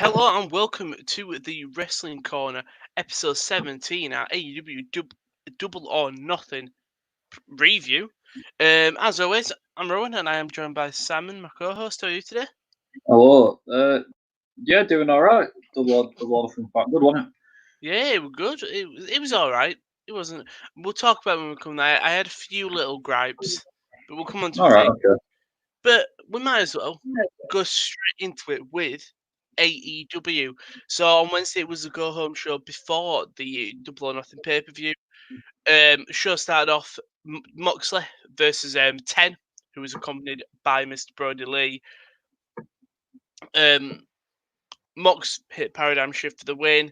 Hello and welcome to the Wrestling Corner, episode 17, our AEW Double or Nothing review. As always, I'm Rowan and I am joined by Simon, my co-host. How are you today? Hello. Yeah, doing all right. The from quite good, wasn't it? Yeah, we're good. It was all right. It wasn't. We'll talk about it when we come there. I had a few little gripes, but we'll come on to a All right. few. Okay. But we might as well go straight into it with AEW. So on Wednesday it was the go home show before the Double or Nothing pay per view. Show started off Moxley versus 10, who was accompanied by Mr. Brody Lee. Mox hit Paradigm Shift for the win.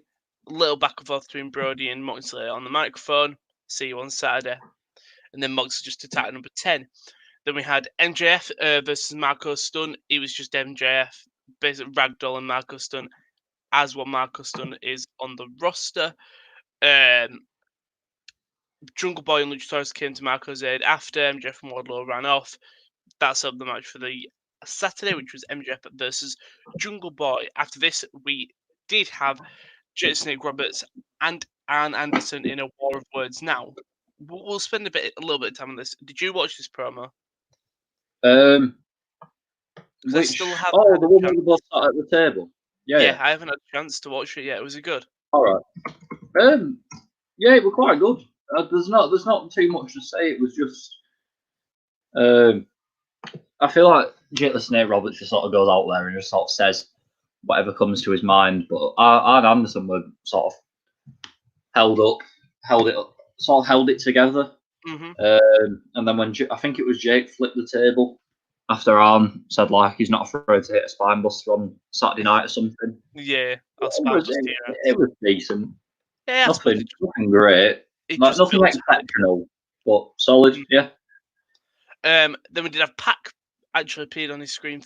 A little back and forth between Brody and Moxley on the microphone. See you on Saturday. And then Moxley just attacked number 10. Then we had MJF versus Marco Stunt. It was just MJF, basically Ragdoll and Marco Stunt, as what Marco Stunt is on the roster. Jungle Boy and Luchasaurus came to Marco's aid after MJF and Wardlow ran off. That set up the match for the Saturday, which was MJF versus Jungle Boy. After this, we did have Jake Snake Roberts and Arn Anderson in a war of words. Now, we'll spend a little bit of time on this. Did you watch this promo? Um, Because I still haven't Oh, had the a one chance. where we both sat at the table. Yeah, Yeah, yeah. I haven't had a chance to watch it yet. Was it good? All right. Yeah, it was quite good. There's not too much to say. It was just, um, I feel like Jake the Snake Roberts just sort of goes out there and just sort of says whatever comes to his mind. But Arn Anderson were sort of held it together. Mm-hmm. And then when I think it was Jake flipped the table after Arn said like he's not afraid to hit a spine buster on Saturday night or something. Yeah, I'll It spam was just it, here. it was decent. Yeah, I suppose Nothing great. it Like just nothing builds for exceptional, but solid. it. Yeah. Then we did have Pac actually appeared on his screen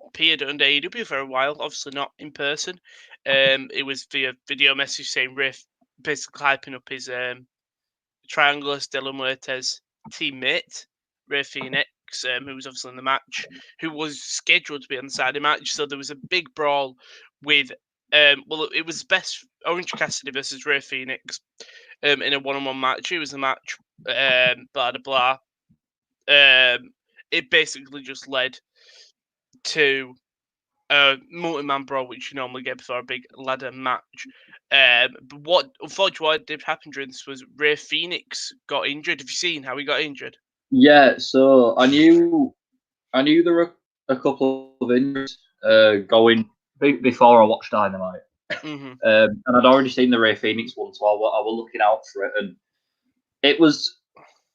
appeared under AEW for a while, obviously not in person. It was via video message saying Riff basically hyping up his Triangular Dylan Muertes teammate, Ray Phoenix, who was obviously in the match, who was scheduled to be on the Saturday match. So there was a big brawl with, it was best Orange Cassidy versus Ray Phoenix in a one-on-one match. It was a match, blah, blah, blah. It basically just led to a multi-man brawl, which you normally get before a big ladder match. But what unfortunately what did happen during this was Ray Phoenix got injured. Have you seen how he got injured? Yeah. So I knew there were a couple of injuries going before I watched Dynamite. Mm-hmm. And I'd already seen the Ray Phoenix one, so I was looking out for it, and it was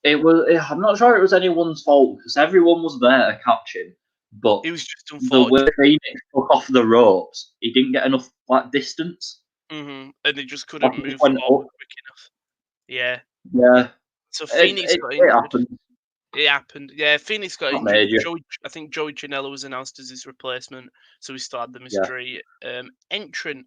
I'm not sure it was anyone's fault because everyone was there to catch him, but It was just the way unfortunate. Phoenix took off the ropes, he didn't get enough like distance. Mm-hmm. And they just Like couldn't he just move went forward up. quick enough. Yeah. Yeah, So it Phoenix it, got it injured. happened. It happened. Yeah, Phoenix got Not injured. major. I think Joey Janela was announced as his replacement, so we still had the Yeah, mystery entrant.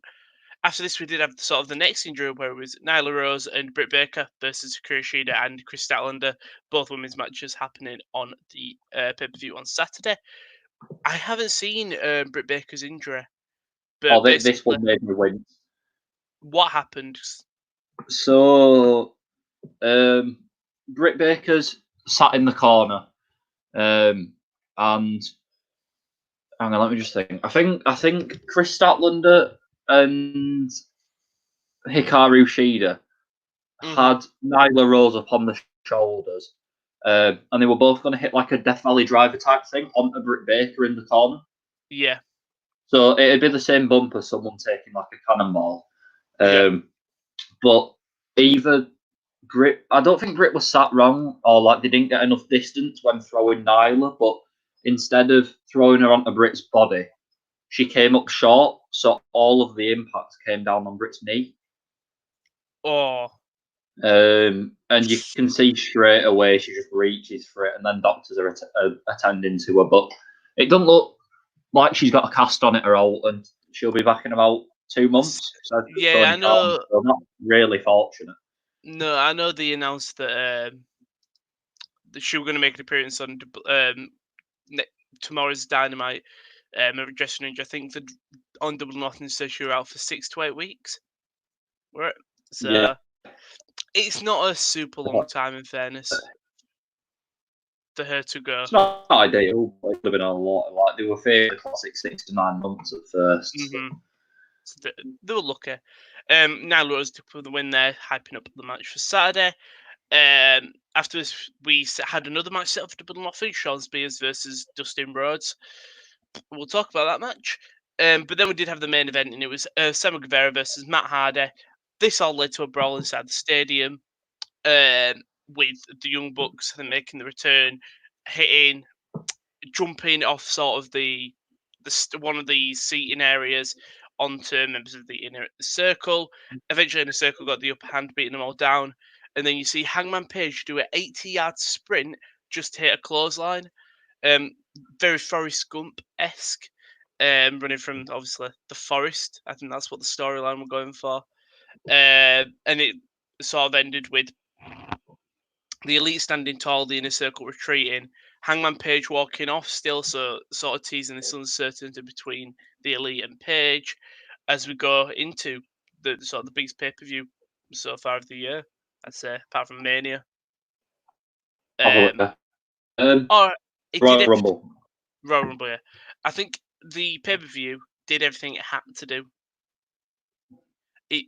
After this, we did have sort of the next injury where it was Nyla Rose and Britt Baker versus Hikaru Shida and Chris Statlander, both women's matches happening on the pay-per-view on Saturday. I haven't seen Britt Baker's injury, but this basically, one made me win. what happened? So, Britt Baker's sat in the corner, and hang on, let me just think. I think Chris Statlander and Hikaru Shida Mm-hmm. had Nyla Rose up on the shoulders, and they were both going to hit like a Death Valley driver type thing onto Britt Baker in the corner. Yeah, So it'd be the same bump as someone taking like a cannonball. yeah. But either Britt, I don't think Britt was sat wrong, or like they didn't get enough distance when throwing Nyla, but instead of throwing her onto Britt's body, she came up short, so all of the impact came down on Britt's knee. Oh, And you can see straight away she just reaches for it, and then doctors are attending to her. But it doesn't look like she's got a cast on it or all, and she'll be back in about 2 months. So yeah. Tony Khan, so not really fortunate. No, I know they announced that she was going to make an appearance on tomorrow's Dynamite, a dressing injury. I think on Double or Nothing says she was out for 6 to 8 weeks. Right. So it's not a super long time, in fairness, for her to go. It's not ideal. It would have been a lot. Like they were fairly classic 6 to 9 months at first. So they were lucky. Nyla Rose took the win there, hyping up the match for Saturday. After this, we had another match set up for Double or Nothing, Sean Spears versus Dustin Rhodes. We'll talk about that match. But then we did have the main event, and it was Samuel Guevara versus Matt Hardy. This all led to a brawl inside the stadium, with the Young Bucks making the return, jumping off sort of the one of the seating areas onto members of the inner circle. Eventually, Inner Circle got the upper hand, beating them all down. And then you see Hangman Page do an 80-yard sprint just to hit a clothesline. Very Forrest Gump-esque, running from, obviously, the forest. I think that's what the storyline we're going for. And it sort of ended with the Elite standing tall, the Inner Circle retreating, Hangman Page walking off still, so sort of teasing this uncertainty between the Elite and Page as we go into the sort of the biggest pay-per-view so far of the year, I'd say, apart from Mania. Or it Royal Rumble. Royal Rumble, yeah. I think the pay-per-view did everything it had to do.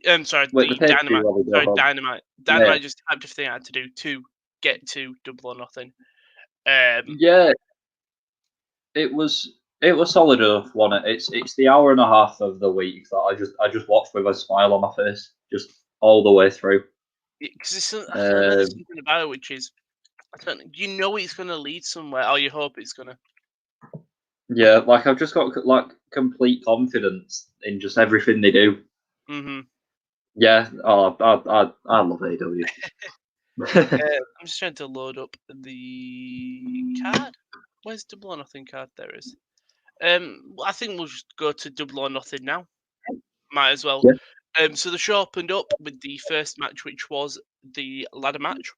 Dynamite. Dynamite just had everything it had to do to get to Double or Nothing. It was solid enough, wasn't it? It's the hour and a half of the week that I just watched with a smile on my face, just all the way through. Because there's something about it which is, you know, it's going to lead somewhere, or you hope it's going to. Yeah, like I've just got like complete confidence in just everything they do. Yeah, I love AEW. I'm just trying to load up the card. Where's Double or Nothing card? There is. I think we'll just go to Double or Nothing now. Might as well. Yeah. So the show opened up with the first match, which was the ladder match.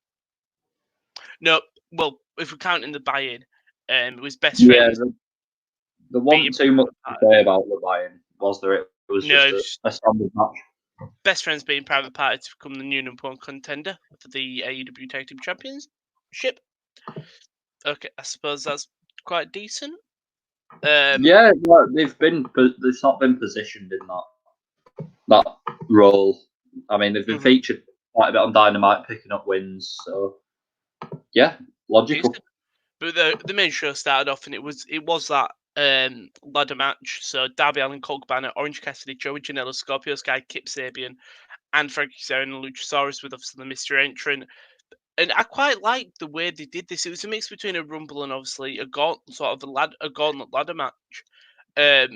No, well, if we're counting the buy-in, it was best friends. The one too much to say about the buy-in was there. It was just a standard match. Best friends being Private Party to become the new number one contender for the AEW Tag Team Championship. Okay, I suppose that's quite decent. Yeah, they've not been positioned in that role. I mean, they've been featured quite a bit on Dynamite, picking up wins. So yeah, logical. Decent. But the main show started off, and it was that ladder match. So Darby Allin, Colt Cabana, Orange Cassidy, Joey Janela, Scorpio Sky, Kip Sabian, and Frankie Kazarian and Luchasaurus, with obviously the mystery entrant. And I quite liked the way they did this. It was a mix between a Rumble and obviously a gauntlet ladder match.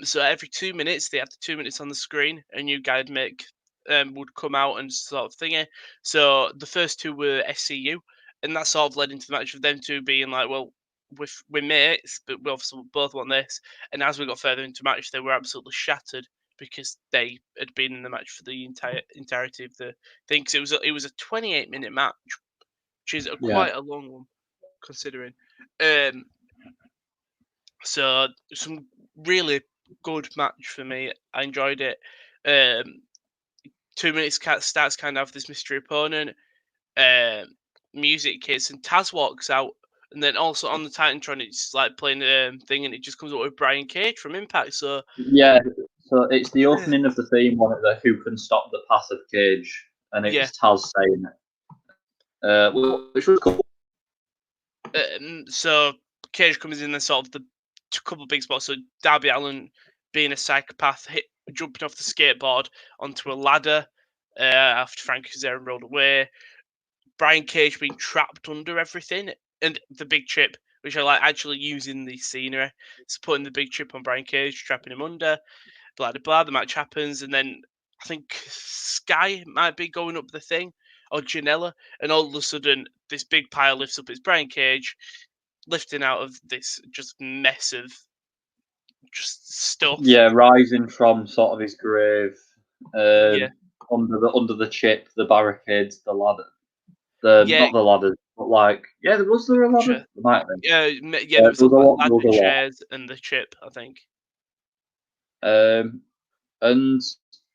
So every 2 minutes, they had the 2 minutes on the screen, a new guy would come out and sort of thingy. So the first two were SCU, and that sort of led into the match of them two being like, well, we're mates, but we obviously both want this. And as we got further into the match, they were absolutely shattered because they had been in the match for the entirety of the thing. Because it was a 28-minute match, which is quite a long one considering. So some really good match for me. I enjoyed it. 2 minutes starts kind of this mystery opponent. Music hits and Taz walks out, and then also on the Titantron it's like playing a thing, and it just comes up with Brian Cage from Impact. So yeah, so it's the opening of the theme, one of the Who Can Stop the Path of Cage, and it's Taz saying it, which was cool. So Cage comes in and sort of the couple of big spots. So Darby Allin being a psychopath, jumping off the skateboard onto a ladder after Frankie Kazarian rolled away. Brian Cage being trapped under everything, and the big chip, which I like, actually using the scenery. It's putting the big chip on Brian Cage, trapping him under. Blah blah blah. The match happens, and then I think Sky might be going up the thing, or Janela, and all of a sudden this big pile lifts up. It's Brian Cage lifting out of this just mess of just stuff. Yeah, rising from sort of his grave, under the chip, the barricades, the ladder. Not the ladders, but like, was there a ladder? There was a ladder, chairs, and the chip, I think. And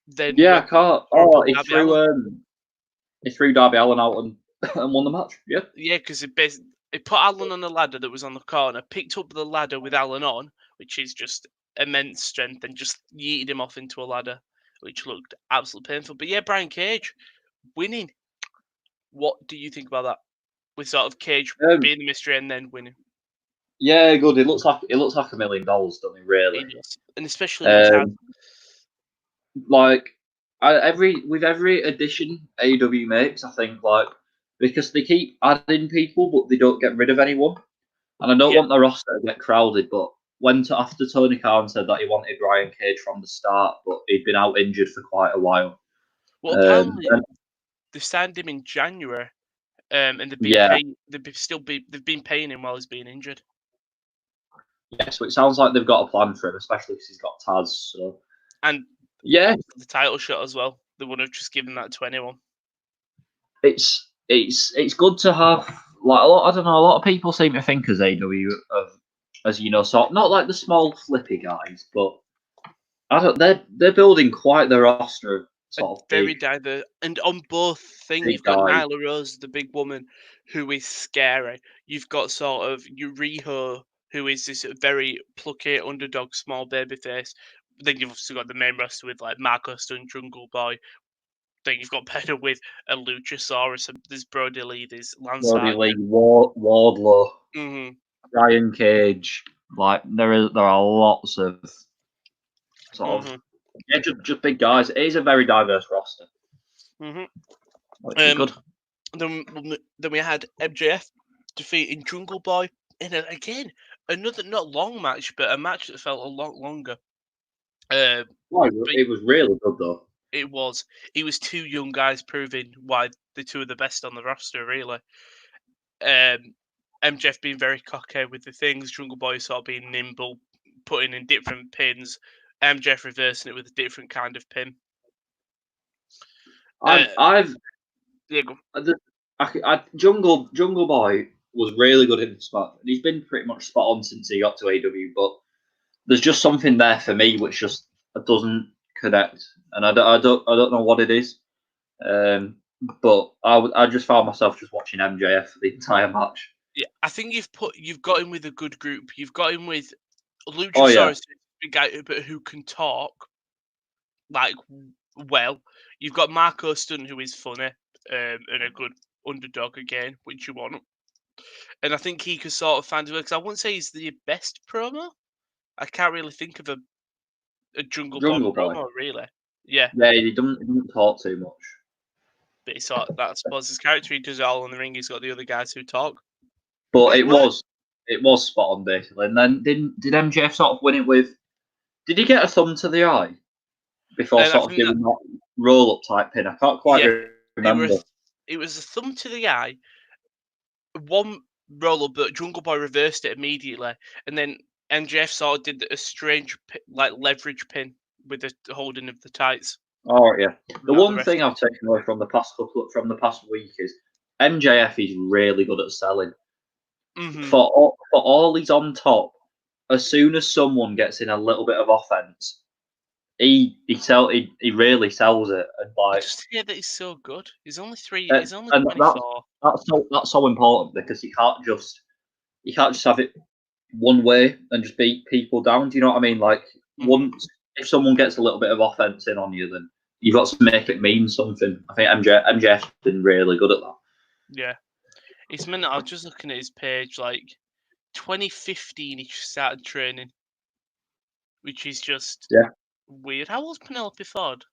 Then yeah, I went can't. horrible He Darby Allin. threw Darby Allin out and, and won the match. Yeah. Yeah, because he put Allen on a ladder that was on the corner, picked up the ladder with Allen on, which is just immense strength, and just yeeted him off into a ladder, which looked absolutely painful. But yeah, Brian Cage winning. What do you think about that? With sort of Cage Um, being the mystery and then winning. yeah, good. It looks like $1 million, doesn't it? Really. He does. And especially in his house. Like with every addition AEW makes, I think because they keep adding people, but they don't get rid of anyone. And I don't Yeah. want the roster to get crowded, but after Tony Khan said that he wanted Brian Cage from the start, but he'd been out injured for quite a while. Well, apparently they signed him in January, and they've been Yeah, paying. They've been paying him while he's been injured. yeah. So it sounds like they've got a plan for him, especially because he's got Taz. So And yeah, the title shot as well. They would have just given that to anyone. it's good to have like a lot. I don't know. A lot of people seem to think as AEW of as sort not like the small flippy guys, but I don't. They're building quite the roster of sort of Very diverse, and on both things, big you've got guys. Nyla Rose, the big woman, who is scary. You've got sort of Yuriho, who is this very plucky underdog, small baby face. Then you've also got the main roster with like Marco Stunt, Jungle Boy. Then you've got Pena with a Luchasaurus. There's Brody Lee, there's Lance Brody Archer. Lee, Wardlow, hmm Brian Cage. Like there are lots of sort of just big guys. It is a very diverse roster, which is good. Then we had MJF defeating Jungle Boy in again another not long match, but a match that felt a lot longer. Well, it was really good though. It was. It was two young guys proving why the two are the best on the roster, really. MJF being very cocky with the things, Jungle Boy sort of being nimble, putting in different pins, MJF reversing it with a different kind of pin. Yeah, go. Jungle Boy was really good in the spot. He's been pretty much spot on since he got to AEW, but there's just something there for me which just doesn't connect, and I don't know what it is. But I just found myself just watching MJF for the entire match. Yeah, I think you've got him with a good group. You've got him with Luchasaurus, Oh yeah, big guy, but who can talk like well. You've got Marco Stunt, who is funny and a good underdog again, which you want. And I think he could sort of find it because I wouldn't say he's the best promo. I can't really think of a Jungle Boy Jungle Boy. promo really. Yeah, Yeah, he doesn't talk too much. but it's sort of, that's suppose his character. He does it all in the ring. He's got the other guys who talk. But It works. it was spot on basically. And then did MJF sort of win it with? Did he get a thumb to the eye before And I sort of think that doing that roll up type pin? I can't quite yeah, remember. it was a thumb to the eye. One roll up, but Jungle Boy reversed it immediately, and then MJF sort of did a strange like leverage pin with the holding of the tights. Oh yeah. The Not the one rest thing of I've taken away from the past week is MJF is really good at selling. it. For all he's on top, as soon as someone gets in a little bit of offense, he really sells it, and I like just hear that he's so good. He's only and He's only and 24. that's so important because you can't just have it one way and just beat people down. Do you know what I mean? Like once if someone gets a little bit of offense in on you, then you've got to make it mean something. I think MJF's been really good at that. Yeah, it's meant. I was just looking at his page. Like 2015, he started training, which is just Yeah. weird. How old's Penelope Ford?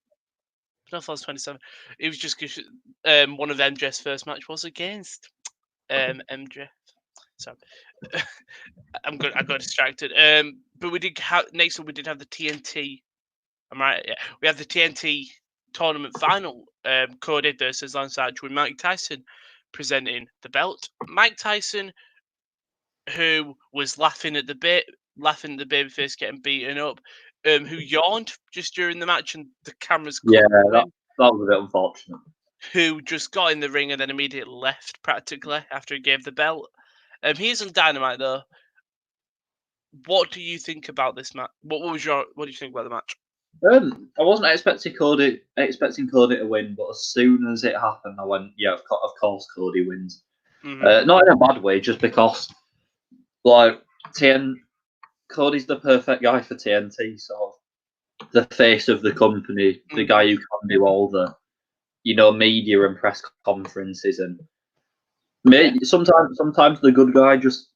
Penelope Ford's 27. It was just because one of MJ's first match was against MJ. So I'm good. I got distracted. But we did have next one. We did have the TNT. I'm right. Yeah, we have the TNT tournament final. Cody versus Lance Archer with Mike Tyson presenting the belt. Mike Tyson, who was laughing at the babyface getting beaten up, who yawned just during the match, and the cameras cut Yeah, to that him, was a bit unfortunate. who just got in the ring and then immediately left practically after he gave the belt. He is on Dynamite though. What do you think about this match? What do you think about the match? I wasn't expecting Cody to win, but as soon as it happened, I went, yeah, of course Cody wins. Mm-hmm. Not in a bad way, just because like Cody's the perfect guy for TNT, so the face of the company, the guy who can do all the media and press conferences, and sometimes the good guy just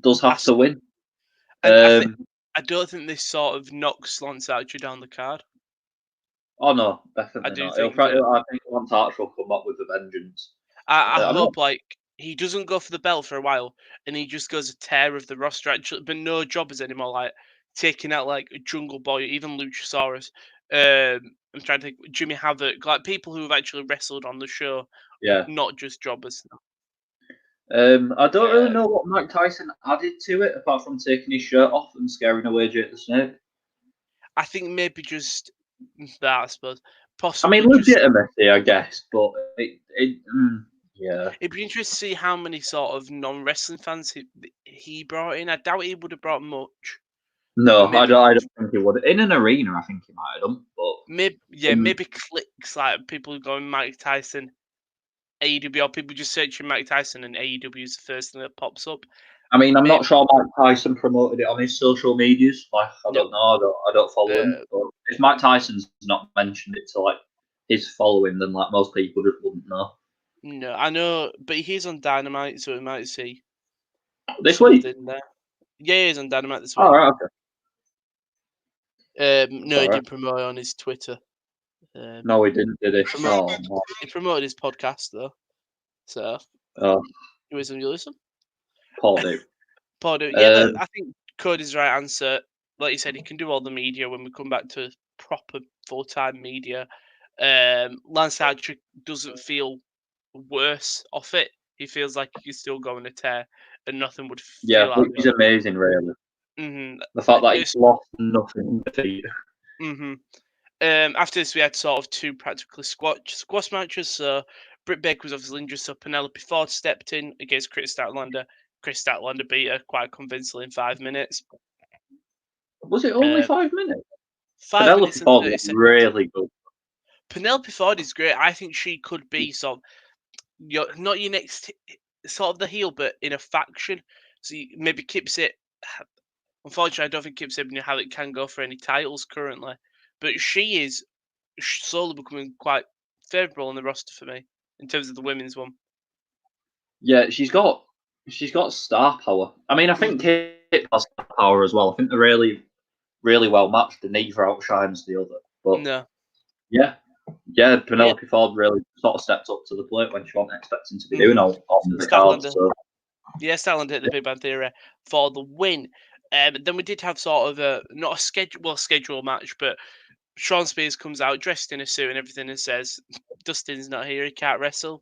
does have to win. And I don't think this sort of knocks Lance Archer down the card. Oh no, definitely not. I think Lance Archer will come up with a vengeance. I hope he doesn't go for the belt for a while, and he just goes a tear of the roster actually, but no jobbers anymore, like taking out like Jungle Boy, even Luchasaurus. I'm trying to think, Jimmy Havoc, like people who have actually wrestled on the show, Yeah. not just jobbers. I don't really know what Mike Tyson added to it, apart from taking his shirt off and scaring away Jake the Snake. I think maybe just that, I suppose. Possibly I mean, legitimacy, I guess, but yeah. It'd be interesting to see how many sort of non-wrestling fans he brought in. I doubt he would have brought much. No, I don't think he would. In an arena, I think he might have done, but maybe clicks like people who go in Mike Tyson, AEW, or people just searching Mike Tyson and AEW is the first thing that pops up. I mean, I'm not sure Mike Tyson promoted it on his social medias. Like, I don't know. I don't follow him. But if Mike Tyson's not mentioned it to like his following, then like most people just wouldn't know. No, I know, but he's on Dynamite, so we might see this week. There. Yeah, he's on Dynamite this week. All right, okay. No, he didn't promote it on his Twitter. No, he didn't, did he? He promoted his podcast though, so you listen. Paul Dude. Paul Dude. Yeah, I think Cody's the right answer. Like you said, he can do all the media when we come back to proper full-time media. Lance Archer doesn't feel worse off it. He feels like he's still going to tear, and nothing would feel which is amazing, really. Mm-hmm. The fact that he's lost nothing in defeat. Mm-hmm. After this, we had sort of two practically squash matches. So Britt Baker was obviously injured, so Penelope Ford stepped in against Chris Statlander. Chris Statlander beat her quite convincingly in 5 minutes. Was it only 5 minutes? 5 Penelope minutes Ford was really good. Penelope Ford is great. I think she could be sort of not your next sort of the heel, but in a faction. So maybe keeps it. Unfortunately, I don't think Kip Sabian how it can go for any titles currently, but she is slowly becoming quite favourable in the roster for me in terms of the women's one. Yeah, she's got star power. I mean, I think Kip has star power as well. I think they're really, really well matched, and neither outshines the other. But no. Yeah, Penelope Ford really sort of stepped up to the plate when she wasn't expecting to be doing all the cards. So. Yeah, Statlander hit the Big Bang Theory for the win. Then we did have sort of not a schedule match, but Sean Spears comes out dressed in a suit and everything and says, Dustin's not here, he can't wrestle.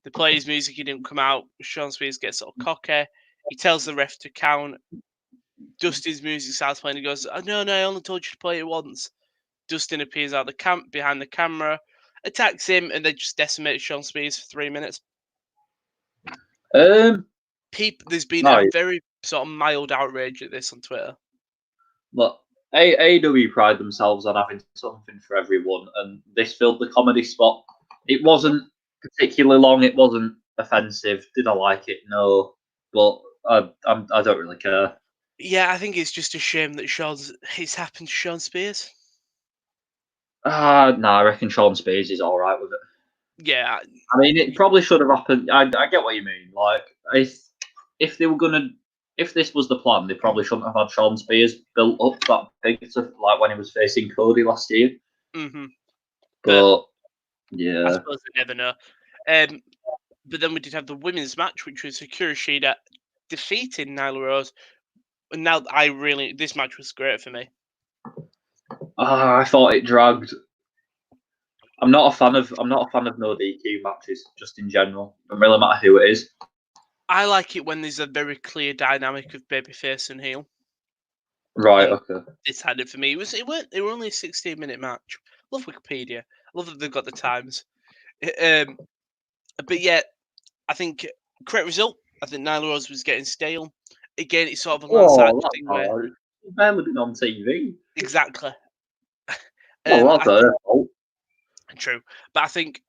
They play his music, he didn't come out. Sean Spears gets sort of cocky. He tells the ref to count. Dustin's music starts playing. He goes, oh, no, I only told you to play it once. Dustin appears out the camp behind the camera, attacks him, and then just decimates Sean Spears for 3 minutes. There's been a very sort of mild outrage at this on Twitter. Look, AEW pride themselves on having something for everyone, and this filled the comedy spot. It wasn't particularly long. It wasn't offensive. Did I like it? No, but I don't really care. Yeah, I think it's just a shame that it's happened to Sean Spears. I reckon Sean Spears is all right with it. Yeah, I mean, it probably should have happened. I get what you mean. Like, if they were gonna, if this was the plan, they probably shouldn't have had Sean Spears built up that big to like when he was facing Cody last year. Mm-hmm. But yeah, I suppose they never know. But then we did have the women's match, which was Hikaru Shida defeating Nyla Rose. And now this match was great for me. I thought it dragged. I'm not a fan of no DQ matches just in general. It doesn't really matter who it is. I like it when there's a very clear dynamic of babyface and heel. Right. Okay. This had it for me. It were only a 16-minute match. Love Wikipedia. Love that they've got the times. But yeah, I think correct result. I think Nyla Rose was getting stale. again, it's sort of a Oh, one-sided that's thing where hard. She's barely been on TV. exactly. Well, that's I think her fault. true, but I think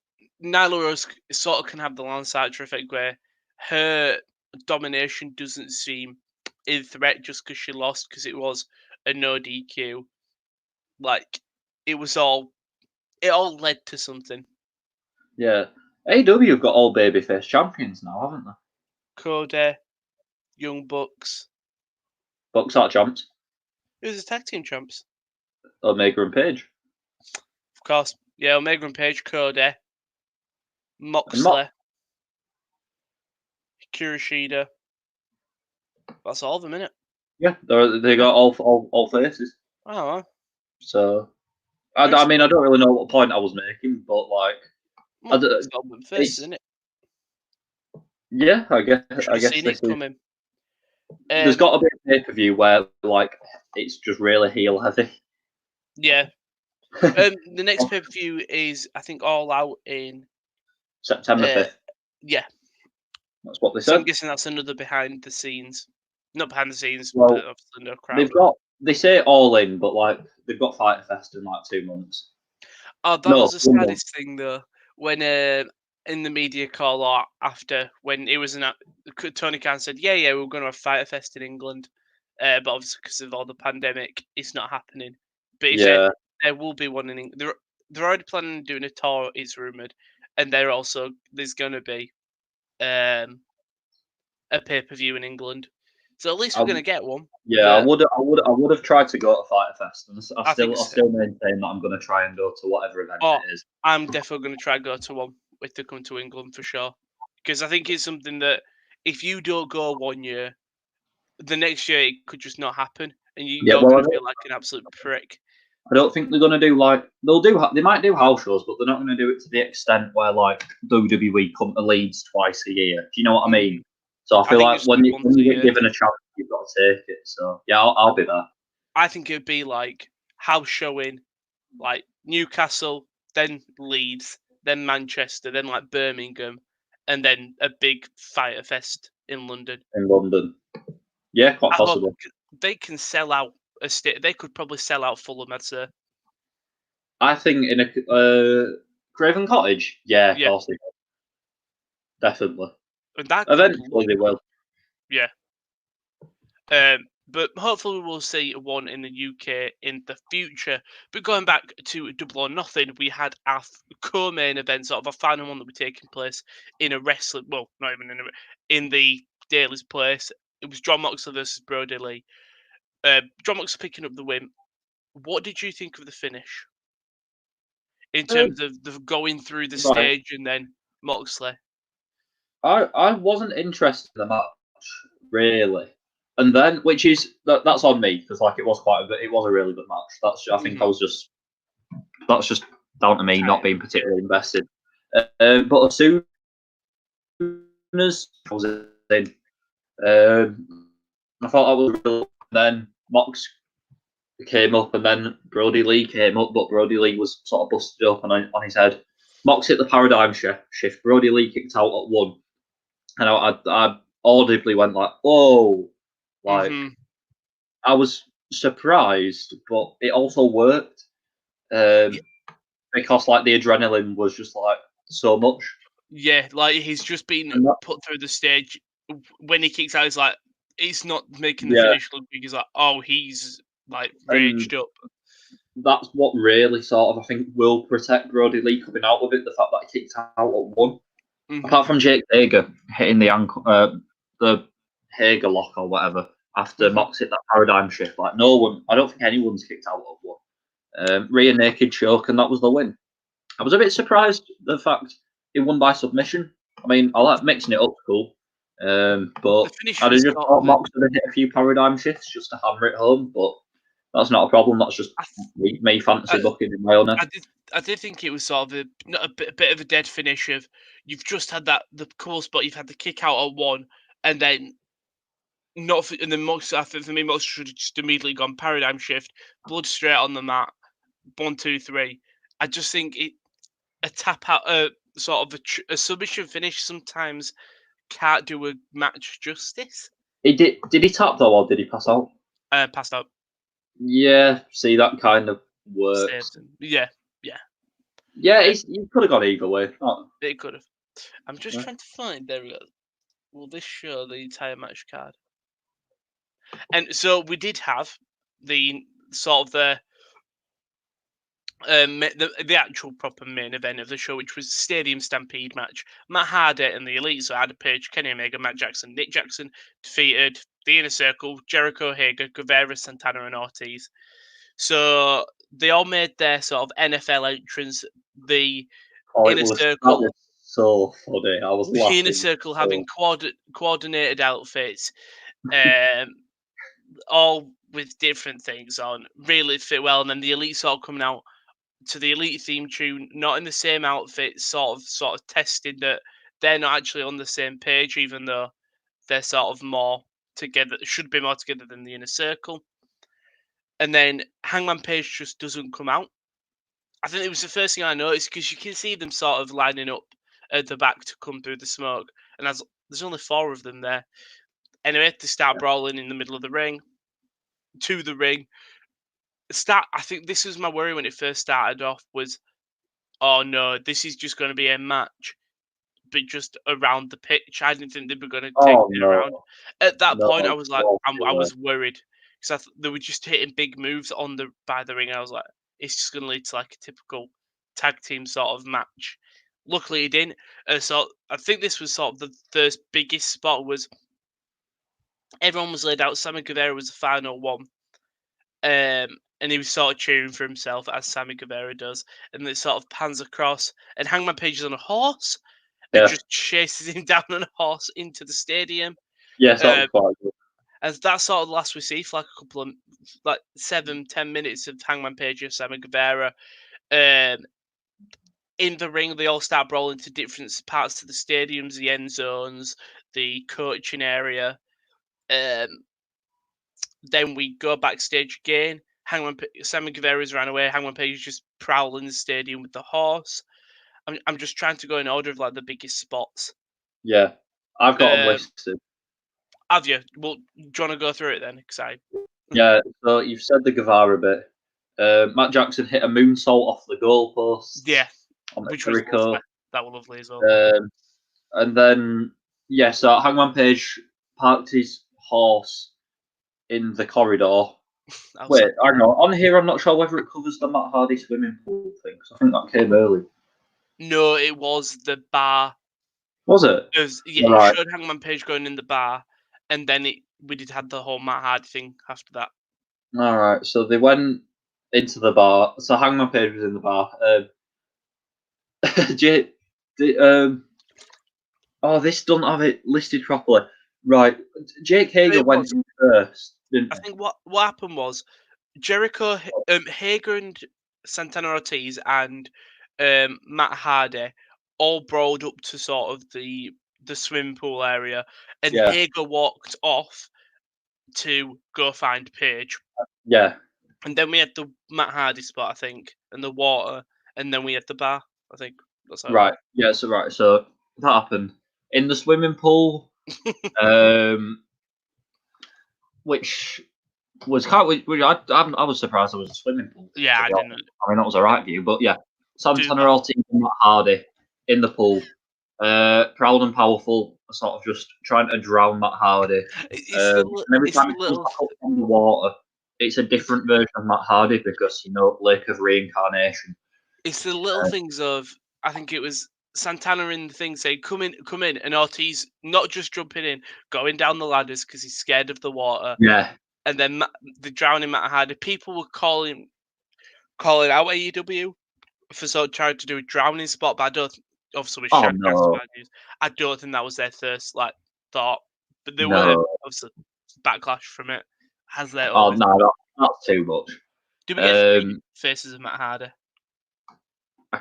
Nyla Rose sort of can have the one-sided effect where her domination doesn't seem in threat just because she lost because it was a no DQ. Like it all led to something. Yeah. AEW have got all babyface champions now, haven't they? Cody, Young Bucks, Bucks are champs. who's the tag team champs? Omega and Page. Of course, yeah, Omega and Page, Cody, And Moxley, Kirishida. That's all of them, innit? yeah, they got all faces. Oh, well. So I mean, I don't really know what point I was making, but like, It's all them faces, it's isn't it? yeah, I Should guess have seen this it coming. there's got to be a pay per view where like it's just really heel heavy. Yeah. The next pay per view is, I think, All Out in September 5th. Yeah. That's what they So I'm said. guessing that's another behind the scenes. Not behind the scenes, Well, but obviously no crowd. they say All In, but like they've got Fighter Fest in like 2 months. Oh, that was the saddest thing though. When in the media call or after, when it was Tony Khan said, yeah, we're going to have Fighter Fest in England, but obviously because of all the pandemic, it's not happening. But he said there will be one in England. They're already planning on doing a tour. It's rumored, and there's going to be a pay per view in England. So at least we're going to get one. Yeah, I would have tried to go to Fighter Fest, and I still maintain that I'm going to try and go to whatever event it is. I'm definitely going to try and go to one if they come to England for sure, because I think it's something that if you don't go one year, the next year it could just not happen, and you're going to feel like an absolute prick. I don't think they're going to do like they might do house shows, but they're not going to do it to the extent where like WWE come to Leeds twice a year. Do you know what I mean? So I feel like when you get given a chance, you've got to take it. So yeah, I'll be there. I think it'd be like house showing, like Newcastle, then Leeds, then Manchester, then like Birmingham, and then a big Fighter Fest in London. Yeah, quite possible. They can sell out a state. They could probably sell out Fulham, I'd say. I think in a Craven Cottage, yeah, of course they will. Definitely. Eventually they will. Yeah. But hopefully we'll see one in the UK in the future. But going back to Double or Nothing, we had our co-main event, sort of a final one that was taking place in a wrestling. Well, not even in the Daly's place. It was John Moxley versus Brody Lee. John Moxley picking up the win. What did you think of the finish? In terms of the going through the stage and then Moxley. I wasn't interested in the match really, and then which is that's on me because like it was a really good match. I think that's just down to me not being particularly invested. But as soon as I was in, I thought I was real. Then Mox came up, and then Brody Lee came up, but Brody Lee was sort of busted up on his head. Mox hit the paradigm shift. Brody Lee kicked out at 1. And I audibly went like, "Oh!" Like I was surprised, but it also worked because like the adrenaline was just like so much. Yeah, like he's just been put through the stage. When he kicks out, it's not making the finish look big. He's like, oh, he's like raged up. That's what really sort of I think will protect Brody Lee coming out of it. The fact that he kicked out at 1. Apart from Jake Hager hitting the ankle, the Hager lock or whatever after Mox hit that paradigm shift, like no one, I don't think anyone's kicked out of 1. Rear naked choke, and that was the win. I was a bit surprised the fact he won by submission. I mean, I like mixing it up, cool, but I just thought Mox would have hit a few paradigm shifts just to hammer it home, but that's not a problem. That's just me fantasy booking in my own head. I did think it was sort of a bit of a dead finish of you've just had the cool spot, you've had the kick out at 1, and then and then Mox, I think for me, Mox should have just immediately gone paradigm shift, blood straight on the mat, 1, 2, 3. I just think a tap out, sort of a submission finish sometimes can't do a match justice. He did. Did he tap though, or did he pass out? Passed out. Yeah. See, that kind of works. Saved him. Yeah. Yeah, he could have gone either way. It could have. I'm just Yeah. trying to find. There we go. Will this show the entire match card? And so we did have the sort of the actual proper main event of the show, which was the Stadium Stampede match. Matt Hardy and the Elite, so Adam Page, Kenny Omega, Matt Jackson, Nick Jackson defeated the Inner Circle, Jericho, Hager, Guevara, Santana, and Ortiz. So they all made their sort of NFL entrance. The Inner That Circle, was so funny. I was laughing. the Inner Circle having coordinated outfits, all with different things on, really fit well. And then the Elite sort of coming out to the Elite theme tune, not in the same outfit, sort of testing that they're not actually on the same page, even though they're sort of more together, should be more together than the Inner Circle. And then Hangman Page just doesn't come out. I think it was the first thing I noticed, because you can see them sort of lining up at the back to come through the smoke, and there's only 4 of them there. Anyway, they start brawling in the middle of the ring, to the ring. I think this was my worry when it first started off, was, oh no, this is just going to be a match, but just around the pitch. I didn't think they were going to take it around. At that point, I was like, I was worried, because they were just hitting big moves by the ring. And I was like, it's just going to lead to like a typical tag team sort of match. Luckily, it didn't. So I think this was sort of the first biggest spot. Was everyone was laid out. Sammy Guevara was the final one. And he was sort of cheering for himself, as Sammy Guevara does, and it sort of pans across, and Hangman Page is on a horse, and just chases him down on a horse into the stadium. Yes, that was quite good. And that's sort of the last we see for like a couple of, like 7-10 minutes of Hangman Page and Sammy Guevara. In the ring, they all start brawling to different parts of the stadiums, the end zones, the coaching area. Then we go backstage again. Sammy Guevara's ran away. Hangman Page is just prowling the stadium with the horse. I'm just trying to go in order of like the biggest spots. Yeah, I've got them listed. Have you? Well, do you want to go through it then? Yeah, so you've said the Guevara bit. Matt Jackson hit a moonsault off the goalpost. Yeah, which was lovely. That was lovely as well. And then, so Hangman Page parked his horse in the corridor. Wait, I don't know. On here, I'm not sure whether it covers the Matt Hardy swimming pool thing. I think that came early. No, it was the bar. Was it? It showed Hangman Page going in the bar, and then we did have the whole Matt Hardy thing after that. All right, so they went into the bar. So Hangman Page was in the bar. This doesn't have it listed properly. Right, Jake Hager went in first, didn't he? I think what happened was Jericho, Hager, and Santana Ortiz and Matt Hardy all brawled up to sort of the swimming pool area, and Hager walked off to go find Page. Yeah. And then we had the Matt Hardy spot, I think, and the water, and then we had the bar. I think that's how right. Yeah. So that happened in the swimming pool, which was I was surprised there was a swimming pool. Yeah, I didn't. I mean, that was a right view, but yeah, Santana Ortiz and Matt Hardy in the pool, proud and powerful, sort of just trying to drown Matt Hardy. And every time he comes back up from the water, it's a different version of Matt Hardy because Lake of Reincarnation. It's the little things of, I think it was Santana in the thing saying, come in, and Ortiz not just jumping in, going down the ladders because he's scared of the water. Yeah. And then the drowning Matt Hardy, people were calling out AEW for sort of trying to do a drowning spot, but I don't. Obviously, with news, I don't think that was their first thought. But they were obviously backlash from it. Has there? Oh no, that's too much. Do we get 3 faces of Matt Hardy? I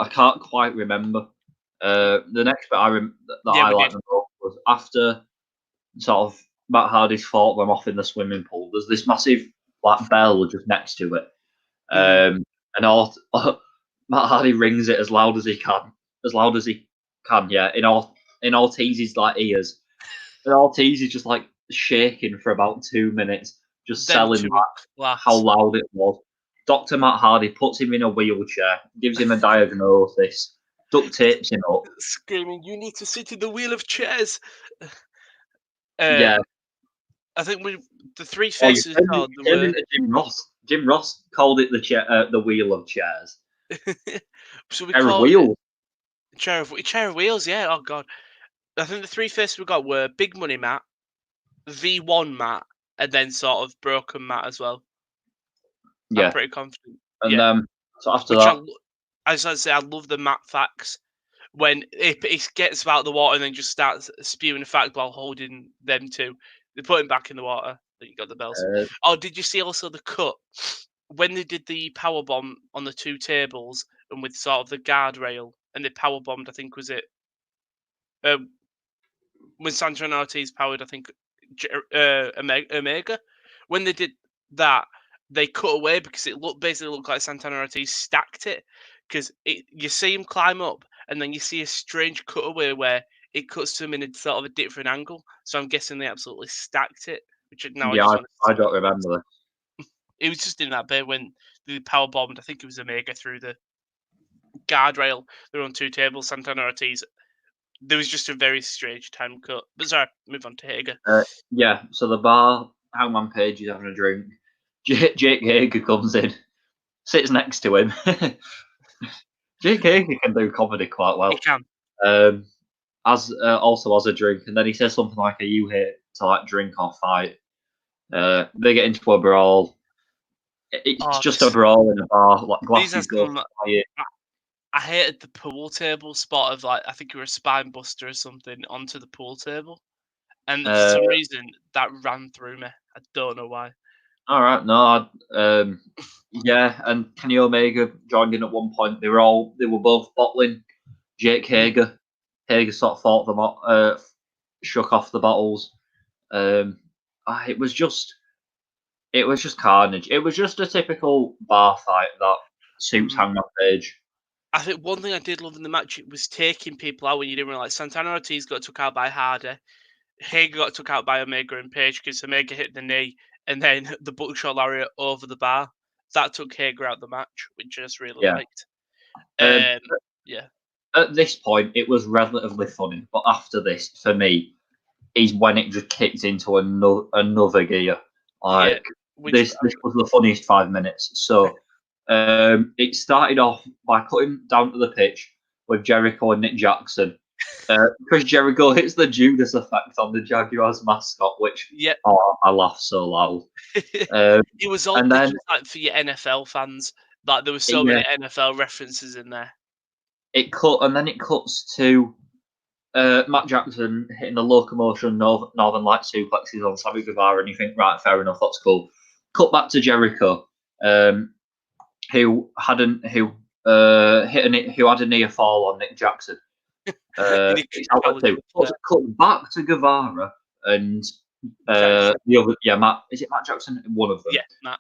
can't quite remember. The next bit I liked the most was after sort of Matt Hardy's fought them off in the swimming pool. There's this massive bell just next to it, and Matt Hardy rings it as loud as he can. Yeah, in Ortiz's ears. And Ortiz is just like, shaking for about 2 minutes, just Them selling two that, how lads. loud it was. Dr. Matt Hardy puts him in a wheelchair, gives him a diagnosis, duct tapes him up. Screaming, "You need to sit in the wheel of chairs." Yeah. I think the three Oh, you faces turned, card you there turned were. into Jim Ross. Jim Ross called it the wheel of chairs. So we Pair of called it wheels. chair of wheels. Yeah. Oh god. I think the three faces we got were Big Money Matt, V1 Matt, and then sort of Broken Matt as well. I'm Yeah. pretty confident. And Yeah. so after Which that, I just like to say, I love the Matt facts when it gets about the water and then just starts spewing a fact while holding them two. They put him back in the water. Then you got the bells. uh, Oh, did you see also the cut when they did the power bomb on the two tables and with sort of the guardrail and they power bombed? I think was it when Santana Ortiz powered. I think Omega. When they did that, they cut away because it basically looked like Santana Ortiz stacked it. Because you see him climb up, and then you see a strange cutaway where it cuts to him in a sort of a different angle. So I'm guessing they absolutely stacked it. Which now I yeah, just want to I see what don't it was. remember this. It was just in that bit when the power bombed. I think it was Omega through the guardrail. They were on two tables. Santana Ortiz. There was just a very strange time cut. But sorry, move on to Hager. Yeah, so the bar, Hangman Page is having a drink. Jake Hager comes in, sits next to him. Jake Hager can do comedy quite well. He can. Also has a drink, and then he says something like, "Are you here to like drink or fight?" They get into a brawl. It's just a brawl in a bar. Like These are glasses go some. flying. I hated the pool table spot of like I think you were a spine buster or something onto the pool table, and for Uh, some reason that ran through me. I don't know why. all right, no, yeah, and Kenny Omega joined in at one point. They were both bottling. Jake Hager. Hager sort of fought them, shook off the bottles. It was just carnage. It was just a typical bar fight that suits Mhm. Hangman Page. I think one thing I did love in the match it was taking people out when you didn't realize Santana Ortiz got took out by Hardy, Hager got took out by Omega and Page because Omega hit the knee, and then the buckshot lariat over the bar. That took Hager out the match, which I just really Yeah. liked. Um, Yeah. at this point, it was relatively funny, but after this, for me, is when it just kicked into another gear. Yeah. Like Which this was the funniest 5 minutes. So it started off by cutting down to the pitch with Jericho and Nick Jackson. Chris Jericho hits the Judas effect on the Jaguars mascot, which yeah. I laughed so loud. It was all And then just like for your NFL fans. Like there were so yeah, many NFL references in there. it cuts to Matt Jackson hitting the locomotion Northern Light suplexes on Sammy Guevara, and you think, right, fair enough, that's cool. Cut back to Jericho, who had a near fall on Nick Jackson. And It's outlet two. Cut back to Guevara and Jackson. the other, Matt. Is it Matt Jackson? One of them. Yeah, Matt.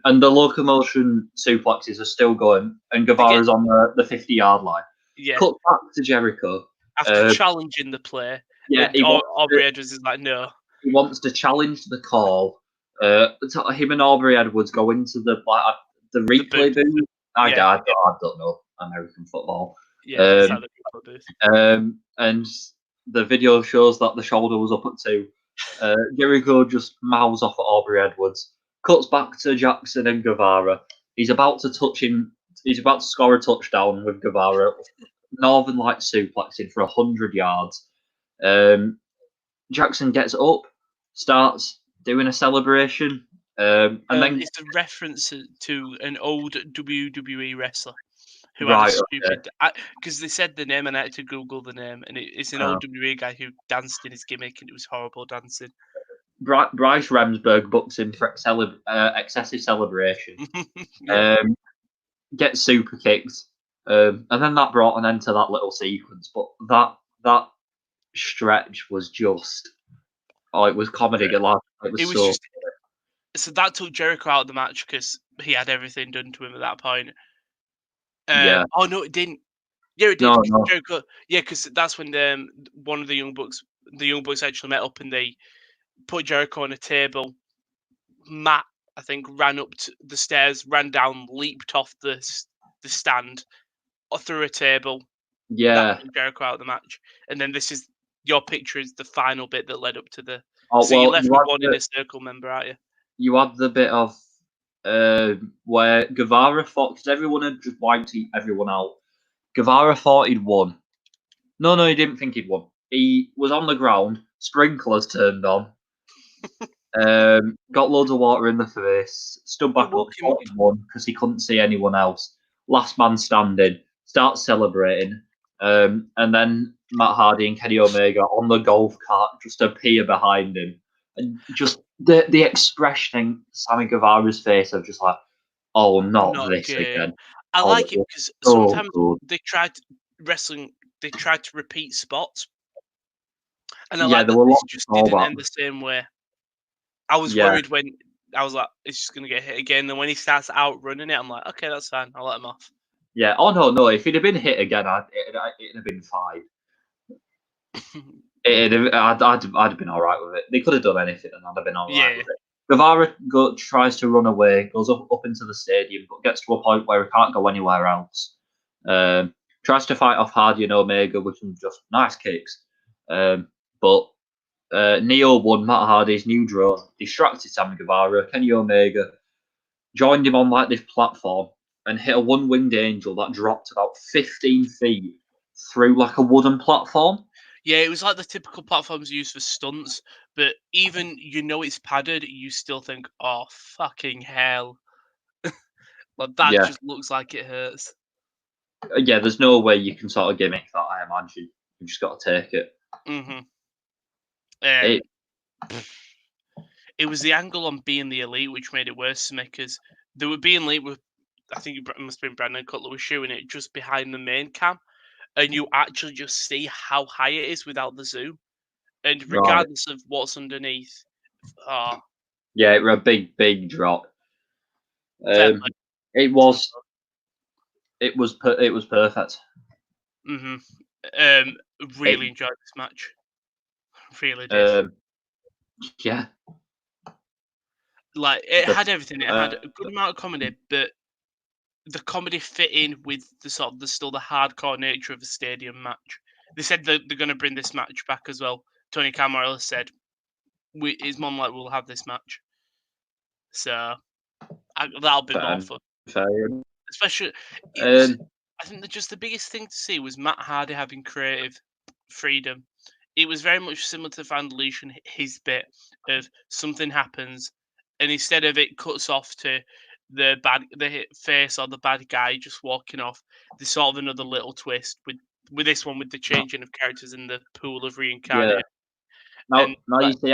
And the locomotion suplexes are still going, and Guevara's on the 50-yard line. Yeah. Cut back to Jericho. After challenging the play, Yeah, Aubrey Edwards is like, no. he wants to challenge the call. Him and Aubrey Edwards go into the replay booth. I don't know American football. Yeah, that's how the people do. And the video shows that the shoulder was up at 2. Jericho just mouths off at Aubrey Edwards, cuts back to Jackson and Guevara. He's about to touch him. He's about to score a touchdown with Guevara. Northern Light suplexing for 100 yards. Jackson gets up, starts doing a celebration, and then it's a reference to an old WWE wrestler who had a right, stupid. Because they said the name, and I had to Google the name, and it's an old WWE guy who danced in his gimmick, and it was horrible dancing. Bryce Remsburg books him for excessive celebration. Gets super kicked, and then that brought an end to that little sequence. But that stretch was just, it was comedy. It was so. So that took Jericho out of the match because he had everything done to him at that point. Yeah. Oh no, it didn't. Yeah, it did. No. Jericho. Yeah, because that's when one of the Young Bucks actually met up and they put Jericho on a table. Matt, I think, ran up to the stairs, ran down, leaped off the stand, or through a table. That Yeah. took Jericho out of the match. And then this is your picture is the final bit that led up to the. Oh, So you're well, left with one in a circle member, aren't you? you had the bit of where Guevara fought, because everyone had just wiped everyone out. Guevara thought he'd won. No, he didn't think he'd won. He was on the ground, sprinklers turned on, got loads of water in the face, stood back up, thought he'd won because he couldn't see anyone else. Last man standing, starts celebrating, and then Matt Hardy and Kenny Omega on the golf cart just appear behind him. And just the expression in Sammy Guevara's face of just like, oh, not this again. I like it because sometimes they tried wrestling. They tried to repeat spots, and I like that this just didn't end the same way. I was worried when I was like, "It's just gonna get hit again." And when he starts outrunning it, I'm like, "Okay, that's fine. I'll let him off." Yeah. Oh no! If he'd have been hit again, it'd have been fine. I'd have been all right with it. They could have done anything, and I'd have been all right with it. Guevara tries to run away, goes up into the stadium, but gets to a point where he can't go anywhere else. Tries to fight off Hardy and Omega with some just nice kicks. But Neo won Matt Hardy's new draw, distracted Sammy Guevara. Kenny Omega joined him on like this platform and hit a one-winged angel that dropped about 15 feet through like a wooden platform. Yeah, it was like the typical platforms used for stunts, but even it's padded, you still think, "Oh fucking hell!" Like that just looks like it hurts. Yeah, there's no way you can sort of gimmick that. I imagine you just got to take it. It was the angle on being the elite which made it worse to me because they were being elite with, I think it must have been Brandon Cutler was shooting it just behind the main cam, and you actually just see how high it is without the zoom, and regardless of what's underneath, yeah, it was a big drop. It was perfect. Really enjoyed this match. Really did. Yeah. Like it had everything. It had a good amount of comedy, but the comedy fit in with the still the hardcore nature of a stadium match. They said that they're going to bring this match back as well. Tony Khan Morales said, "His mom like we'll have this match." So that'll be more fun. Especially, I think that just the biggest thing to see was Matt Hardy having creative freedom. It was very much similar to Vandalism, his bit of something happens, and instead of it cuts off to the face or the bad guy just walking off, there's sort of another little twist with this one with the changing of characters in the pool of reincarnated. Yeah. Now you see,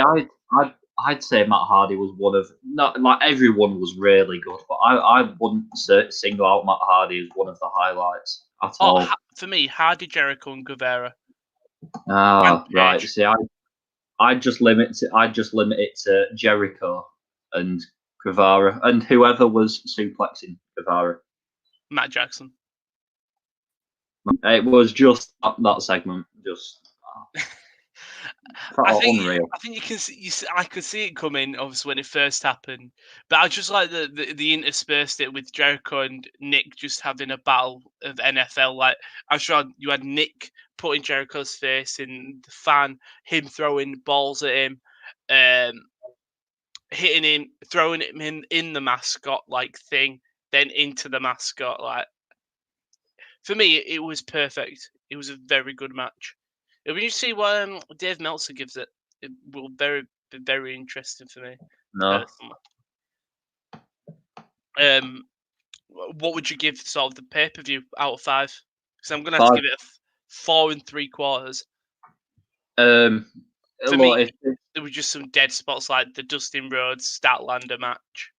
I'd say Matt Hardy was one of not like everyone was really good, but I wouldn't single out Matt Hardy as one of the highlights at all. For me, Hardy, Jericho, and Guevara. Right. See, I'd just limit it to Jericho and Guevara and whoever was suplexing Guevara. Matt Jackson. It was just that segment, just. I think you can see. I could see it coming, obviously, when it first happened. But I just like the interspersed it with Jericho and Nick just having a battle of NFL. Like I'm sure you had Nick putting Jericho's face in the fan, him throwing balls at him, hitting him, throwing him in the mascot like thing, then into the mascot. Like for me, it was perfect. It was a very good match. When you see what Dave Meltzer gives it, it will be very interesting for me. No. Personally. What would you give sort of the pay-per-view out of 5? Because I'm gonna have to give it a 4 3/4. For me, there were just some dead spots like the Dustin Rhodes Statlander match.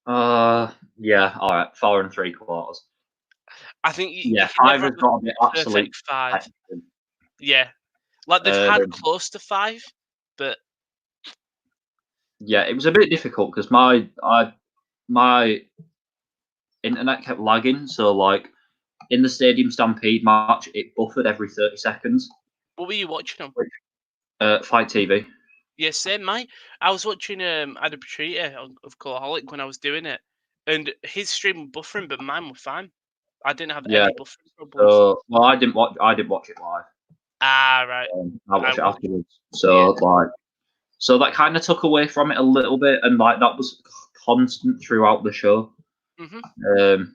Yeah, all right, 4 3/4. I think you can 5 never has got to be absolute 5. Yeah, like they've had close to 5, but yeah, it was a bit difficult because my internet kept lagging. So like in the Stadium Stampede match, it buffered every 30 seconds. What were you watching on? Fight TV. Yeah, same. I was watching Adam Patricia of Colaholic when I was doing it, and his stream was buffering, but mine was fine. I didn't have Yeah. any buffering problems. Well, I didn't watch it live. Ah, right. I I watched it watched. afterwards. Yeah. So that kind of took away from it a little bit, and like that was constant throughout the show. Mhm.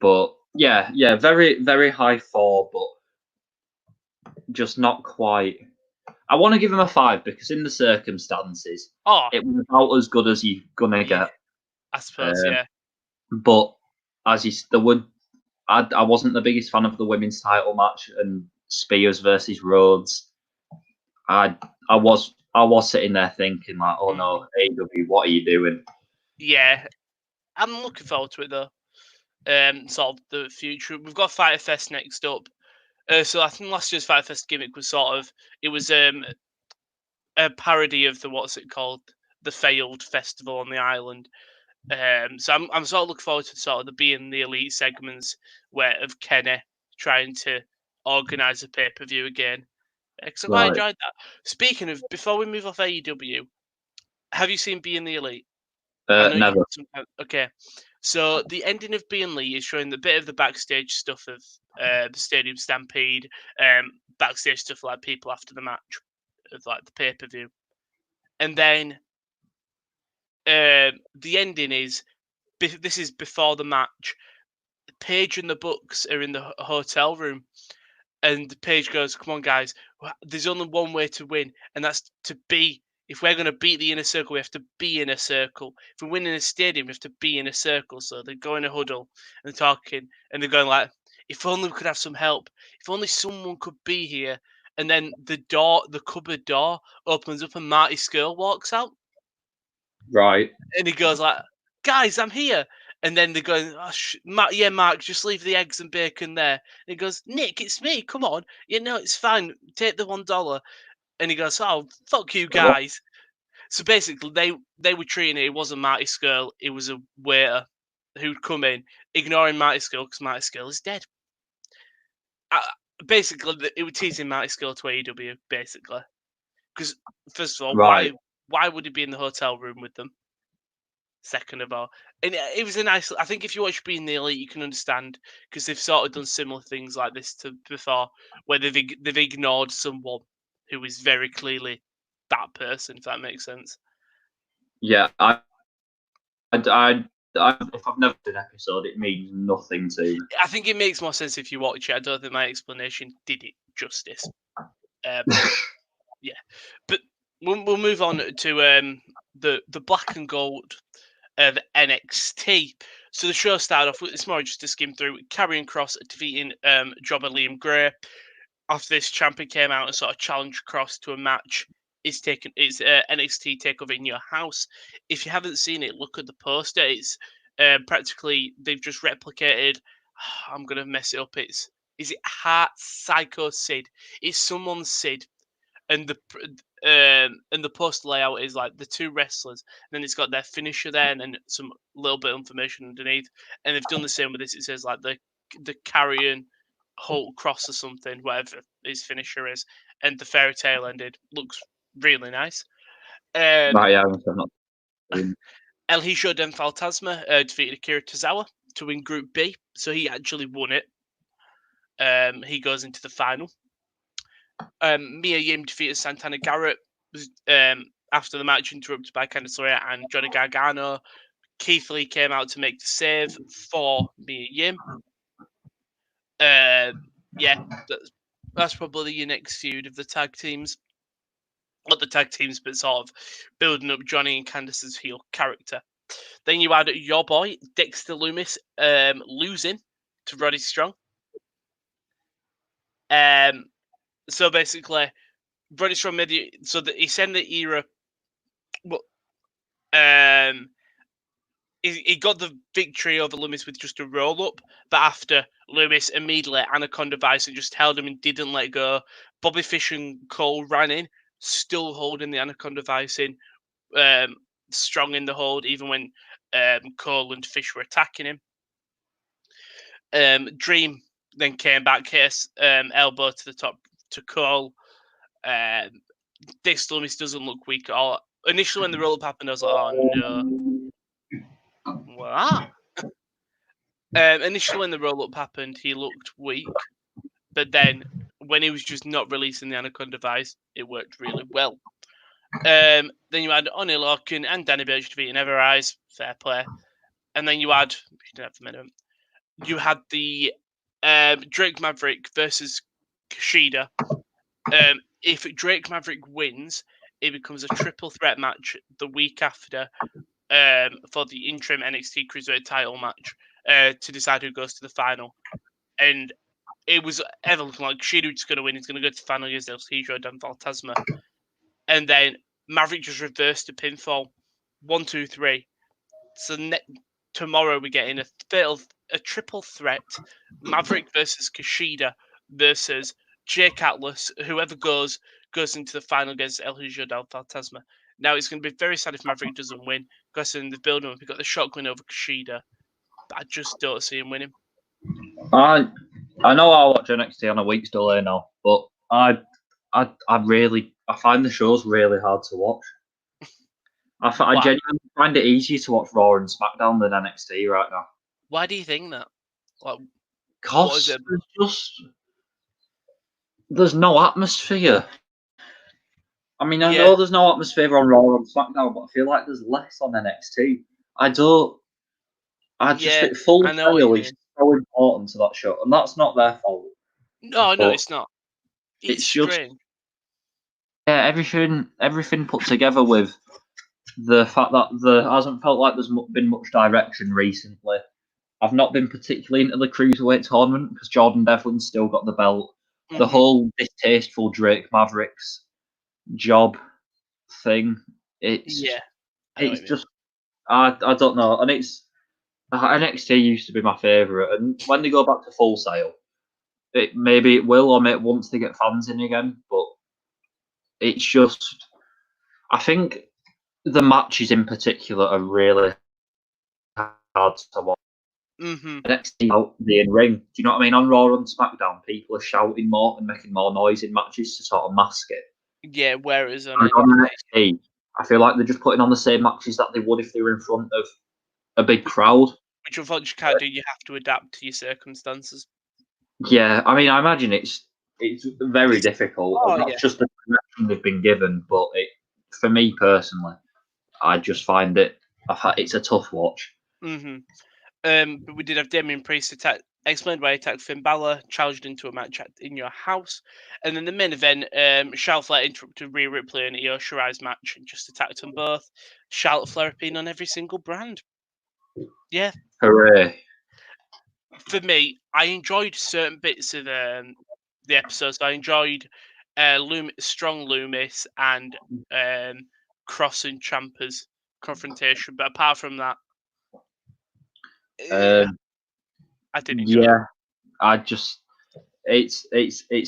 But yeah, very very high 4, but just not quite. I want to give him a 5 because in the circumstances, Oh, it was about as good as you're gonna yeah. get. I suppose. Yeah. But as there would, I wasn't the biggest fan of the women's title match and Spears versus Rhodes. I was sitting there thinking like, oh no, AEW, what are you doing? Yeah. I'm looking forward to it though. Sort of the future. We've got Fighter Fest next up. So I think last year's Fighter Fest gimmick was it was a parody of the what's it called, the failed festival on the island. So I'm sort of looking forward to sort of being the elite segments of Kenny trying to organise a pay per view again. Because I quite Right. enjoyed that. Speaking of, before we move off AEW, have you seen Being the Elite? I know you Never. okay. So the ending of Being Lee is showing the bit of the backstage stuff of the Stadium Stampede, backstage stuff like people after the match, of like the pay per view, and then the ending is this is before the match. Paige and the Bucks are in the hotel room, and Paige goes, "Come on, guys, there's only one way to win, and that's to be. If we're going to beat the inner circle, we have to be in a circle. If we win in a stadium, we have to be in a circle." So they go in a huddle and they're talking, and they're going like, "If only we could have some help. If only someone could be here." And then the cupboard door opens up, and Marty Skrull walks out. Right. And he goes like, "Guys, I'm here." And then they're going, "Oh, Mark, yeah, Mark, just leave the eggs and bacon there." And he goes, "Nick, it's me. Come on. You know, it's fine. Take the $1." And he goes, "Oh, fuck you What? guys." So basically, they were treating it wasn't Marty Skrull. It was a waiter who'd come in, ignoring Marty Skrull because Marty Skrull is dead. Uh, Basically, it was teasing Marty Skrull to AEW, basically. Because, first of all, Right. why would he be in the hotel room with them? Second of all, and it was a nice. I think if you watch Being the Elite, you can understand because they've sort of done similar things like this to before, where they've ignored someone who is very clearly that person. If that makes sense. Yeah. If I've never seen an episode, it means nothing to me. I think it makes more sense if you watch it. I don't think my explanation did it justice. Yeah, but we'll move on to the black and gold of NXT. So the show started off with, it's more just to skim through, Karrion Kross defeating Jobber Liam Gray. After this, champion came out and sort of challenged Kross to a match. It's NXT Takeover in Your House. If you haven't seen it, look at the poster. It's practically they've just replicated. I'm gonna mess it up. Is it Heart Psycho Sid? It's someone's Sid, and the poster layout is like the two wrestlers, and then it's got their finisher there, and then some little bit of information underneath. And they've done the same with this. It says like the Carrion Hulk Cross or something, whatever his finisher is, and the fairy tale ended. Looks really nice. Right. Yeah. I've not seen. El Hijo Den Fantasma defeated Akira Tozawa to win Group B, so he actually won it. He goes into the final. Mia Yim defeated Santana Garrett after the match, interrupted by Candice LeRae and Johnny Gargano. Keith Lee came out to make the save for Mia Yim. Yeah, that's probably your next feud of the tag teams. Not the tag teams, but sort of building up Johnny and Candice's heel character. Then you had your boy, Dexter Lumis, losing to Roddy Strong. So basically, Roddy Strong made it so that he sent the era. Well, he got the victory over Loomis with just a roll up, but after Loomis immediately Anaconda Vice and just held him and didn't let go. Bobby Fish and Cole ran in, still holding the Anaconda Vice in, strong in the hold, even when Cole and Fish were attacking him. Dream then came back, hit elbow to the top to Cole. This Loomis doesn't look weak at all. Initially, when the roll-up happened, I was like, oh, no. What? Initially, when the roll-up happened, he looked weak. But then, when he was just not releasing the Anaconda Vice, it worked really well. Then you had Oni Lorcan and Danny Burch defeating Everrise. Fair play. And then you had... You had the Drake Maverick versus Kushida. If Drake Maverick wins, it becomes a triple threat match the week after for the interim NXT Cruiserweight title match to decide who goes to the final. And it was ever looking like Kushida was going to win. He's going to go to the final against El Hijo Dan Fantasma. And then Maverick just reversed the pinfall. 1, 2, 3. So tomorrow we're getting a triple threat: Maverick versus Kushida versus Jake Atlas. Whoever goes into the final against El Hijo del Fantasma. Now it's going to be very sad if Maverick doesn't win, because in the building we've got the shock win over Kushida, but I just don't see him winning. I know I watch NXT on a week's delay now, but I find the shows really hard to watch. I genuinely find it easier to watch Raw and SmackDown than NXT right now. Why do you think that? Because there's no atmosphere. I mean, I know there's no atmosphere on Raw and SmackDown, but I feel like there's less on NXT. Think full sale is so important to that show, and that's not their fault. No, it's not. It's strange. Yeah, everything put together with the fact that there hasn't felt like there's been much direction recently. I've not been particularly into the Cruiserweight tournament because Jordan Devlin's still got the belt. Mm-hmm. The whole distasteful Drake Mavericks job thing. It's just I don't know, and it's NXT used to be my favourite, and when they go back to Full Sail, maybe it will, or maybe once they get fans in again. But it's just, I think the matches in particular are really hard to watch. Mm-hmm. NXT out the in-ring. Do you know what I mean? On Raw and SmackDown, people are shouting more and making more noise in matches to sort of mask it. Yeah, whereas on NXT, I feel like they're just putting on the same matches that they would if they were in front of a big crowd. Which unfortunately you can't do. You have to adapt to your circumstances. Yeah, I mean, I imagine it's very difficult. That's just the direction they've been given. But for me personally, I just find it's a tough watch. Mm-hmm. But we did have Damian Priest explained why he attacked Finn Balor, challenged into a match in your house. And then the main event, Charlotte Flair interrupted Rhea Ripley and Io Shirai's match and just attacked them both. Charlotte Flair appearing on every single brand. Yeah. Hooray. For me, I enjoyed certain bits of the episodes. I enjoyed Strong Loomis and Cross and Ciampa's confrontation. But apart from that, I didn't enjoy it. I just it's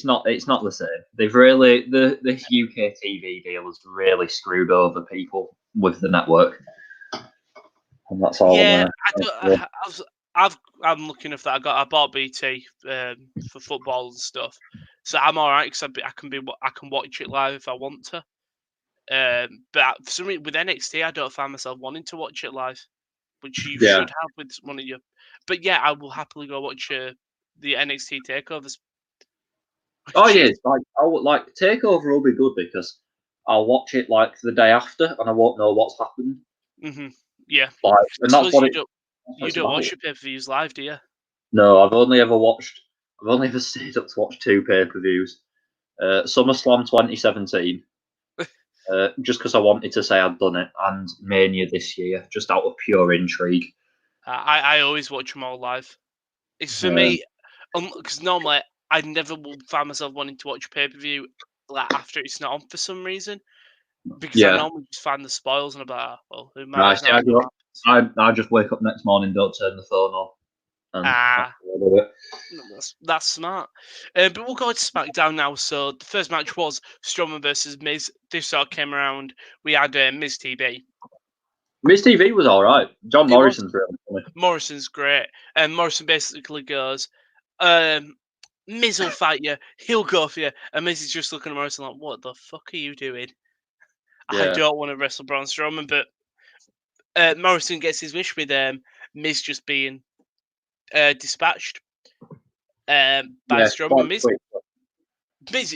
not the same. They've really this UK TV deal has really screwed over people with the network, and that's all. I'm looking at that. I bought BT for football and stuff, so I'm all right because I can watch it live if I want to. But for some reason with NXT, I don't find myself wanting to watch it live, which you should have with one of your. But yeah, I will happily go watch the NXT takeovers. Oh yeah, takeover will be good because I'll watch it like the day after and I won't know what's happened. Mm-hmm. Yeah, and that's what you don't watch your pay-per-views live, do you? No, I've only ever stayed up to watch 2 pay-per-views. SummerSlam 2017. Just because I wanted to say I'd done it, and Mania this year, just out of pure intrigue. I always watch them all live. It's for me, because normally I never will find myself wanting to watch pay-per-view after it's not on for some reason. Because I normally just find the spoils and I'm like, well, who matters? I just wake up next morning, don't turn the phone on. That's smart. But we'll go to SmackDown now. So the first match was Strowman versus Miz. This sort of came around. We had Miz TV. Miz TV was all right. John Morrison's really funny. Morrison's great. And Morrison basically goes, Miz will fight you. He'll go for you. And Miz is just looking at Morrison like, what the fuck are you doing? I Yeah. don't want to wrestle Braun Strowman, but Morrison gets his wish with Miz just being dispatched by Strowman.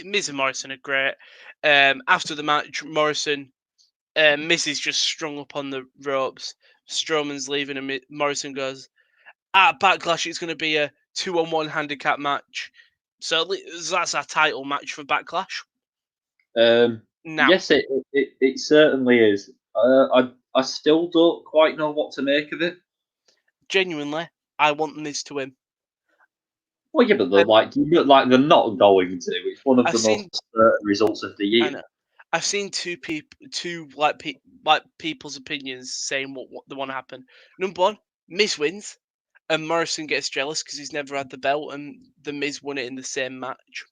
Miz and Morrison are great. After the match, Miz is just strung up on the ropes. Strowman's leaving, and Morrison goes, at Backlash, it's going to be a 2-on-1 handicap match. So that's our title match for Backlash. Now, Yes, it certainly is. I still don't quite know what to make of it. genuinely, I want Miz to win. Well, yeah, but they're they're not going to. It's one of I've the seen- most certain results of the I year. know. I've seen two people's opinions saying what they want to happen. Number one, Miz wins, and Morrison gets jealous because he's never had the belt, and the Miz won it in the same match.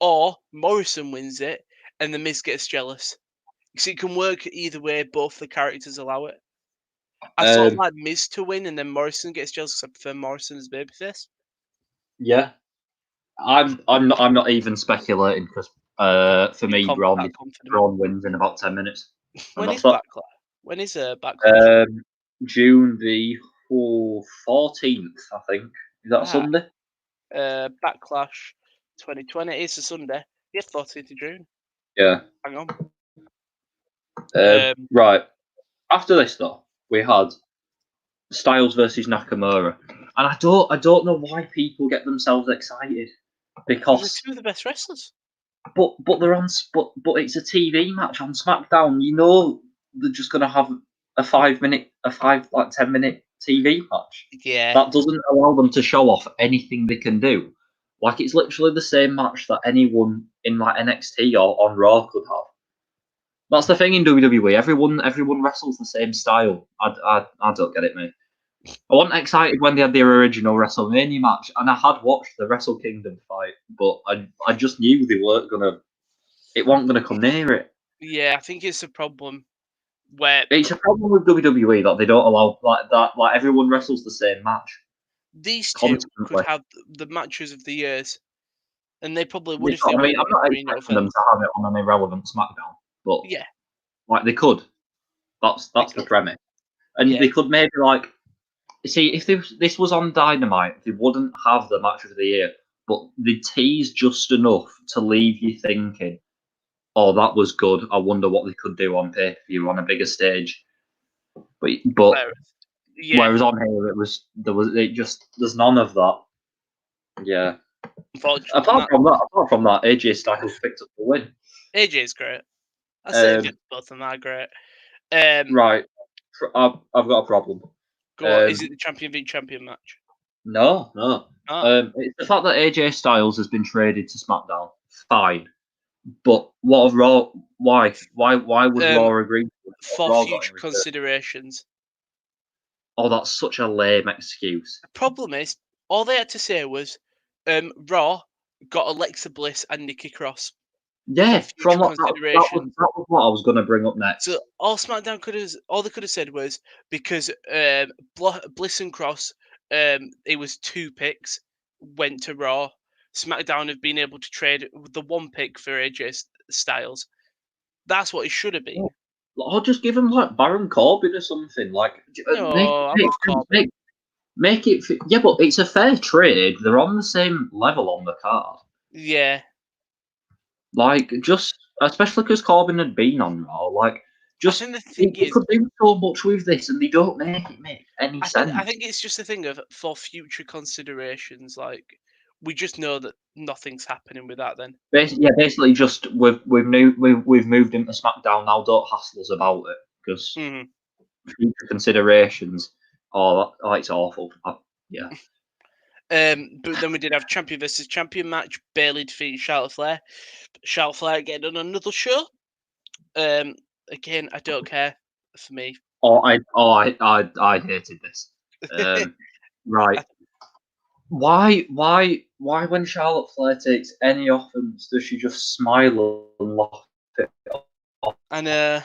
Or Morrison wins it, and the Miz gets jealous. Because it can work either way. Both the characters allow it. I sort of like Miz to win, and then Morrison gets jealous because I prefer Morrison as babyface. Yeah, I'm not even speculating because for me, Braun wins in about 10 minutes. When is Backlash? When is Backlash? June the 14th, I think. Is that a Sunday? Backlash 2020. It's a Sunday. Yeah, 14th of June. Yeah. Hang on. Right. After this, though, we had Styles versus Nakamura, and I don't know why people get themselves excited because they're two of the best wrestlers. But they're on. But it's a TV match on SmackDown. You know they're just gonna have a 10 minute TV match. Yeah. That doesn't allow them to show off anything they can do. Like it's literally the same match that anyone in like NXT or on Raw could have. That's the thing in WWE. Everyone wrestles the same style. I don't get it, mate. I wasn't excited when they had their original WrestleMania match, and I had watched the Wrestle Kingdom fight, but I just knew they weren't gonna. It wasn't gonna come near it. Yeah, I think it's a problem where it's a problem with WWE that they don't allow like that. Like everyone wrestles the same match. These two could have the matches of the years, and they probably would if they I'm were. not expecting them to have it on an irrelevant SmackDown, but yeah, like they could. That's the premise, and they could maybe like. See, if this was on Dynamite, they wouldn't have the match of the year, but they tease just enough to leave you thinking, "Oh, that was good. I wonder what they could do on pay-per-view on a bigger stage." But whereas on here there's none of that. Yeah. Apart from that, AJ Styles picked up the win. AJ's great. I say both of them are great. Right, I've got a problem. Go on. Is it the champion v champion match? No. Oh. It's the fact that AJ Styles has been traded to SmackDown. Fine, but what of Raw? Why would Raw agree for future considerations? Oh, that's such a lame excuse. The problem is, all they had to say was, Raw got Alexa Bliss and Nikki Cross. Yeah, from what that was what I was going to bring up next. So all SmackDown all they could have said was because Bliss and Cross, it was 2 picks, went to Raw. SmackDown have been able to trade the 1 pick for AJ Styles. That's what it should have been. Or just give him like Baron Corbin or something. Like make it. Yeah, but it's a fair trade. They're on the same level on the card. Yeah. Like just especially because Corbin had been on Raw. Like just they could do so much with this, and they don't make it make any sense. I think it's just a thing of for future considerations. Like we just know that nothing's happening with that. Then basically just we've moved into SmackDown now. Don't hassle us about it because future considerations. Oh, it's awful. Yeah. But then we did have champion versus champion match. Bayley defeating Charlotte Flair. Charlotte Flair getting on another show. Again, I don't care for me. I hated this. Right. Why when Charlotte Flair takes any offense does she just smile and laugh it off? And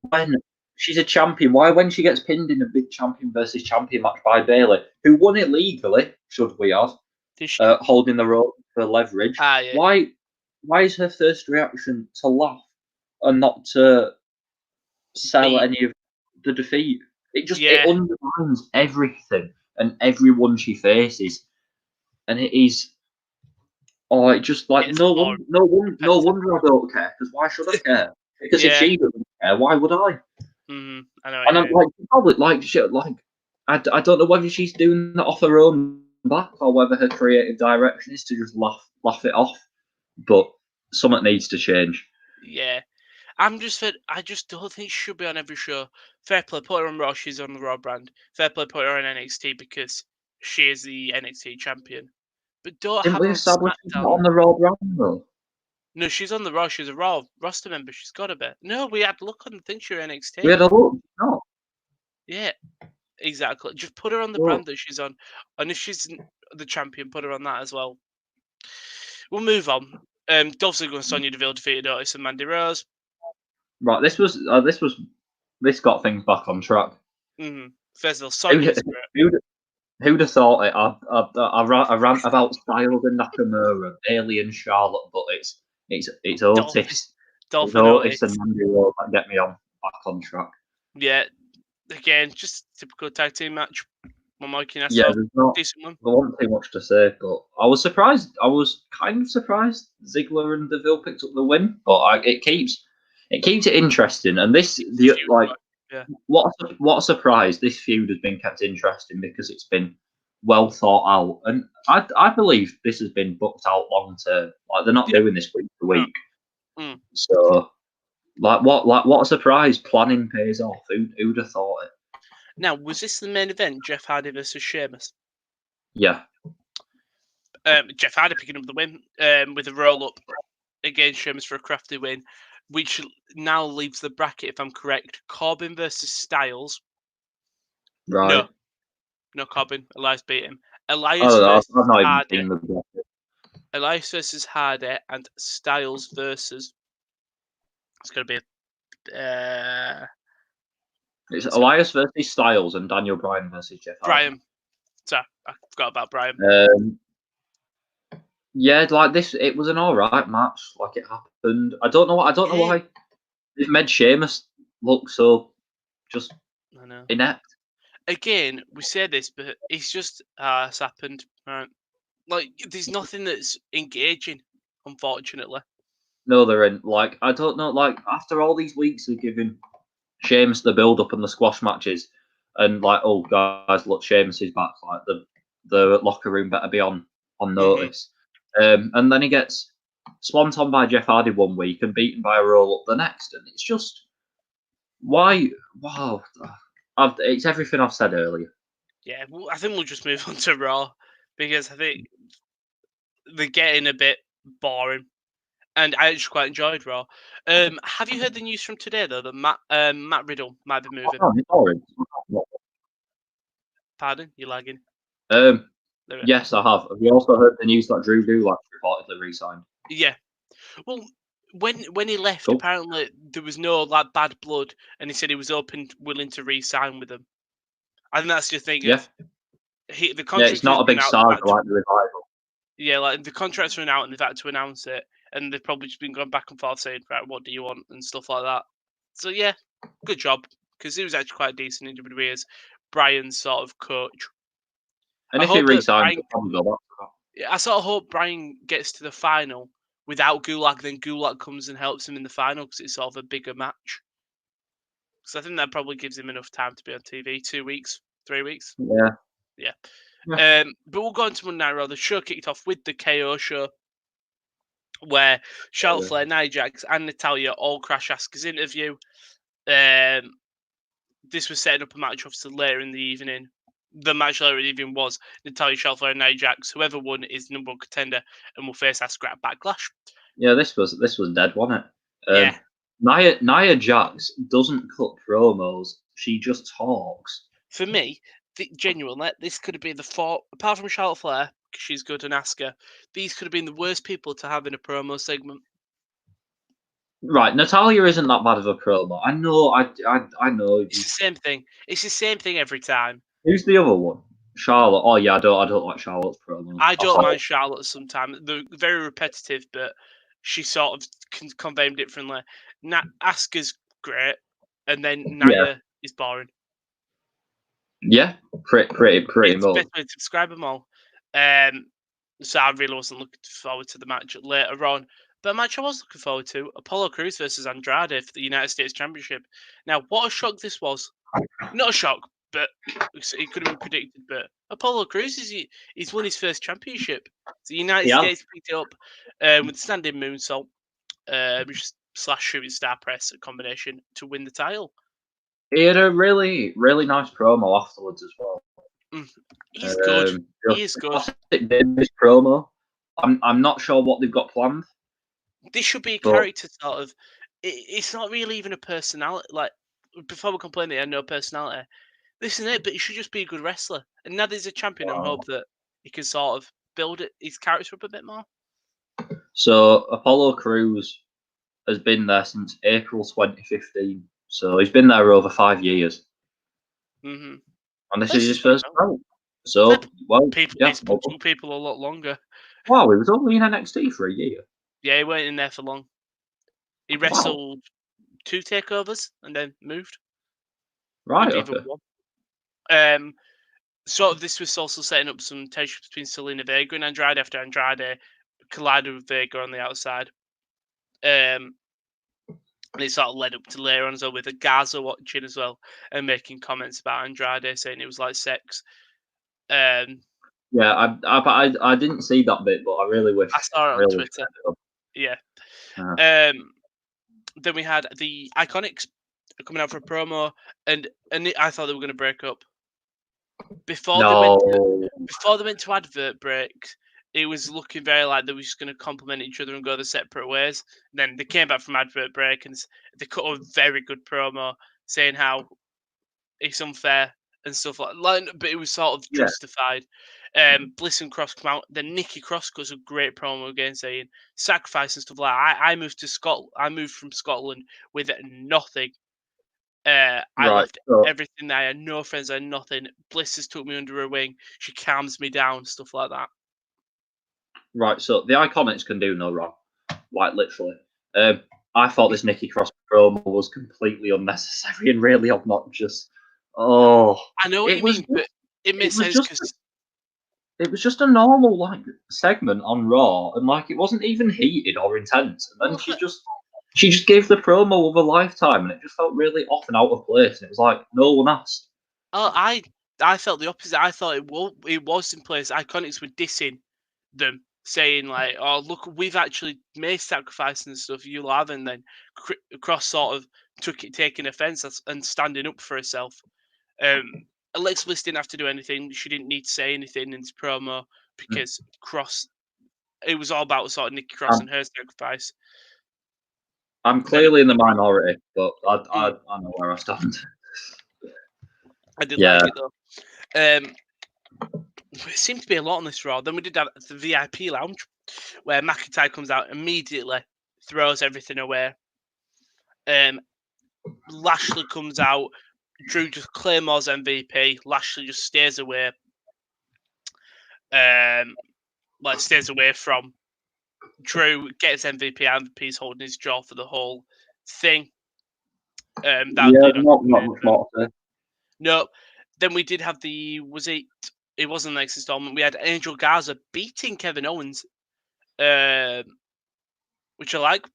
when she's a champion, why when she gets pinned in a big champion versus champion match by Bayley, who won it legally, should we add? Did she? holding the rope for leverage. Yeah. Why is her first reaction to laugh and not to sell any of the defeat? It undermines everything and everyone she faces, and it is. Oh, it just like It's no more wonder I don't care. Because why should I care? Because if Yeah. she doesn't care, why would I? I know. What And you I'm mean. like, probably like shit. Like, I don't know whether she's doing that off her own back or whether her creative direction is to just laugh it off. But something needs to change. Yeah. I just don't think she should be on every show. Fair play, put her on Raw. She's on the Raw brand. Fair play, put her on NXT because she is the NXT champion. But don't Didn't have we her on establish she's not SmackDown. on the Raw brand though? No, she's on the Raw. She's a Raw roster member. She's got a bit. No, we had a look on the thing. She was NXT. We had a look. No. Yeah, exactly. Just put her on the brand that she's on, and if she's the champion, put her on that as well. We'll move on. Dolph Ziggler and Sonya Deville defeated Otis and Mandy Rose. Right. This got things back on track. First of all, Sonya's Who'd have thought it? I rant about Styles and Nakamura, Alien Charlotte, but it's Otis. Dolph It's Otis and Mandy Rose that get me on back on track. Yeah, again, just typical tag team match. One more can Yeah, decent one. There wasn't too much to say, but I was surprised. I was kind of surprised Ziggler and Deville picked up the win, but it keeps it interesting. And what a surprise! This feud has been kept interesting because it's been well thought out, and I believe this has been booked out long term. Like they're not doing this week to week. So what a surprise! Planning pays off. Who'd have thought it? Now, was this the main event? Jeff Hardy versus Sheamus. Yeah. Jeff Hardy picking up the win with a roll up against Sheamus for a crafty win, which now leaves the bracket, if I'm correct, Corbin versus Styles. Right. No Corbin. Elias beat him. Elias versus Hardy and Styles versus. It's going to be it's Elias versus Styles and Daniel Bryan versus Jeff Hardy. Bryan. Sorry, I forgot about Bryan. Yeah, like this, it was an alright match. Like it happened. I don't know why it made Sheamus look so just inept. Again, we say this, but it's just it's happened. Right? Like there's nothing that's engaging, unfortunately. No, there ain't. Like I don't know. Like after all these weeks of giving Sheamus the build up and the squash matches, and like, oh guys, look, Sheamus is back. Like the locker room better be on notice. And then he gets swanton by Jeff Hardy one week and beaten by a roll up the next, and it's just why? Wow, it's everything I've said earlier. Yeah, well, I think we'll just move on to Raw because I think they're getting a bit boring, and I actually quite enjoyed Raw. Have you heard the news from today though that Matt Riddle might be moving? Pardon, you're lagging. Yes, I have. Have you also heard the news that Drew Gulak reportedly resigned? Yeah. Well, when he left, apparently there was no like bad blood, and he said he was willing to re-sign with them. I think that's the thing. Yeah. The contract it's not a big saga like the revival. Yeah, like the contracts run out and they've had to announce it, and they've probably just been going back and forth saying, right, what do you want and stuff like that. So yeah, good job because he was actually quite decent in WWE as Bryan's sort of coach. And if he resigns, he'll probably go back. I sort of hope Bryan gets to the final without Gulak, then Gulak comes and helps him in the final because it's sort of a bigger match. So I think that probably gives him enough time to be on TV. 2 weeks, 3 weeks. Yeah. But we'll go into Monday Night Raw. The show kicked off with the KO show, where Charlotte Flair, Nia Jax, and Natalya all crash Asuka's interview. This was setting up a match, obviously, later in the evening. The match later in the evening was Natalya, Charlotte Flair, and Nia Jax. Whoever won is the number one contender and will face Asuka at Backlash. Yeah, this was dead, wasn't it? Nia Jax doesn't cut promos; she just talks. For me, genuinely, this could have been the four. Apart from Charlotte Flair, because she's good, and Asuka, these could have been the worst people to have in a promo segment. Right, Natalya isn't that bad of a promo. I know. It's the same thing. It's the same thing every time. Who's the other one? Charlotte. Oh yeah, I don't like Charlotte's promo. I don't mind Charlotte sometimes. They're very repetitive, but she sort of can convey them differently. Asuka's great, and then Nia is boring. Yeah, pretty It's the much. best way to describe them all. So I really wasn't looking forward to the match later on. But a match I was looking forward to, Apollo Crews versus Andrade for the United States Championship. Now, what a shock this was. Not a shock, but it could have been predicted. But Apollo Crews, he's won his first championship. The United States picked it up with standing moonsault, / shooting star press combination to win the title. He had a really nice promo afterwards as well. He's good. He is good. This promo, I'm not sure what they've got planned. This should be a character sort of. It's not really even a personality. Like before we complain that he had no personality, this isn't it. But he should just be a good wrestler. And now there's a champion. I hope that he can sort of build his character up a bit more. So Apollo Crews has been there since April 2015. So he's been there over 5 years. Mm-hmm. And this is his first title. So, he's put people a lot longer. Wow, he was only in NXT for a year. Yeah, he weren't in there for long. He wrestled 2 takeovers and then moved. Right, okay. Sort of this was also setting up some tension between Selena Vega and Andrade after Andrade collided with Vega on the outside. And it sort of led up to later on as well with Garza watching as well and making comments about Andrade, saying it was like sex. Yeah, I didn't see that bit, but I really wish. I saw it on Twitter. Yeah. Then we had the Iconics coming out for a promo, and I thought they were going to break up. Before they went to advert break, it was looking very like they were just going to complement each other and go their separate ways. And then they came back from advert break and they cut a very good promo saying how it's unfair and stuff like that. But it was sort of justified. Bliss and Cross come out. Then Nikki Cross does a great promo again saying sacrifice and stuff like that. I moved to Scotland. I moved from Scotland with nothing. I left everything there. I had no friends. I had nothing. Bliss has took me under her wing. She calms me down. Stuff like that. Right. So the Iconics can do no wrong. Like literally. I thought this Nikki Cross promo was completely unnecessary and really obnoxious. Oh, I know what you mean, but it makes sense because it was just a normal like segment on Raw, and like it wasn't even heated or intense. And then she just gave the promo of a lifetime, and it just felt really off and out of place. And it was like no one asked. Oh, I felt the opposite. I thought it was in place. Iconics were dissing them, saying like, "Oh, look, we've actually made sacrifices and stuff. You haven't." Then Cross sort of taking offense and standing up for herself. Alexa Bliss didn't have to do anything. She didn't need to say anything in this promo because Cross. It was all about sort of Nikki Cross and her sacrifice. I'm clearly in the minority, but I know where I stand. I did like it though. It seemed to be a lot on this Raw. Then we did have the VIP lounge where McIntyre comes out immediately, throws everything away. Lashley comes out. Drew just claymores MVP. Lashley just stays away. Stays away from Drew. Gets MVP. MVP's holding his jaw for the whole thing. Not much more to say. No. Then we did have it wasn't the next installment. We had Angel Garza beating Kevin Owens, which I like.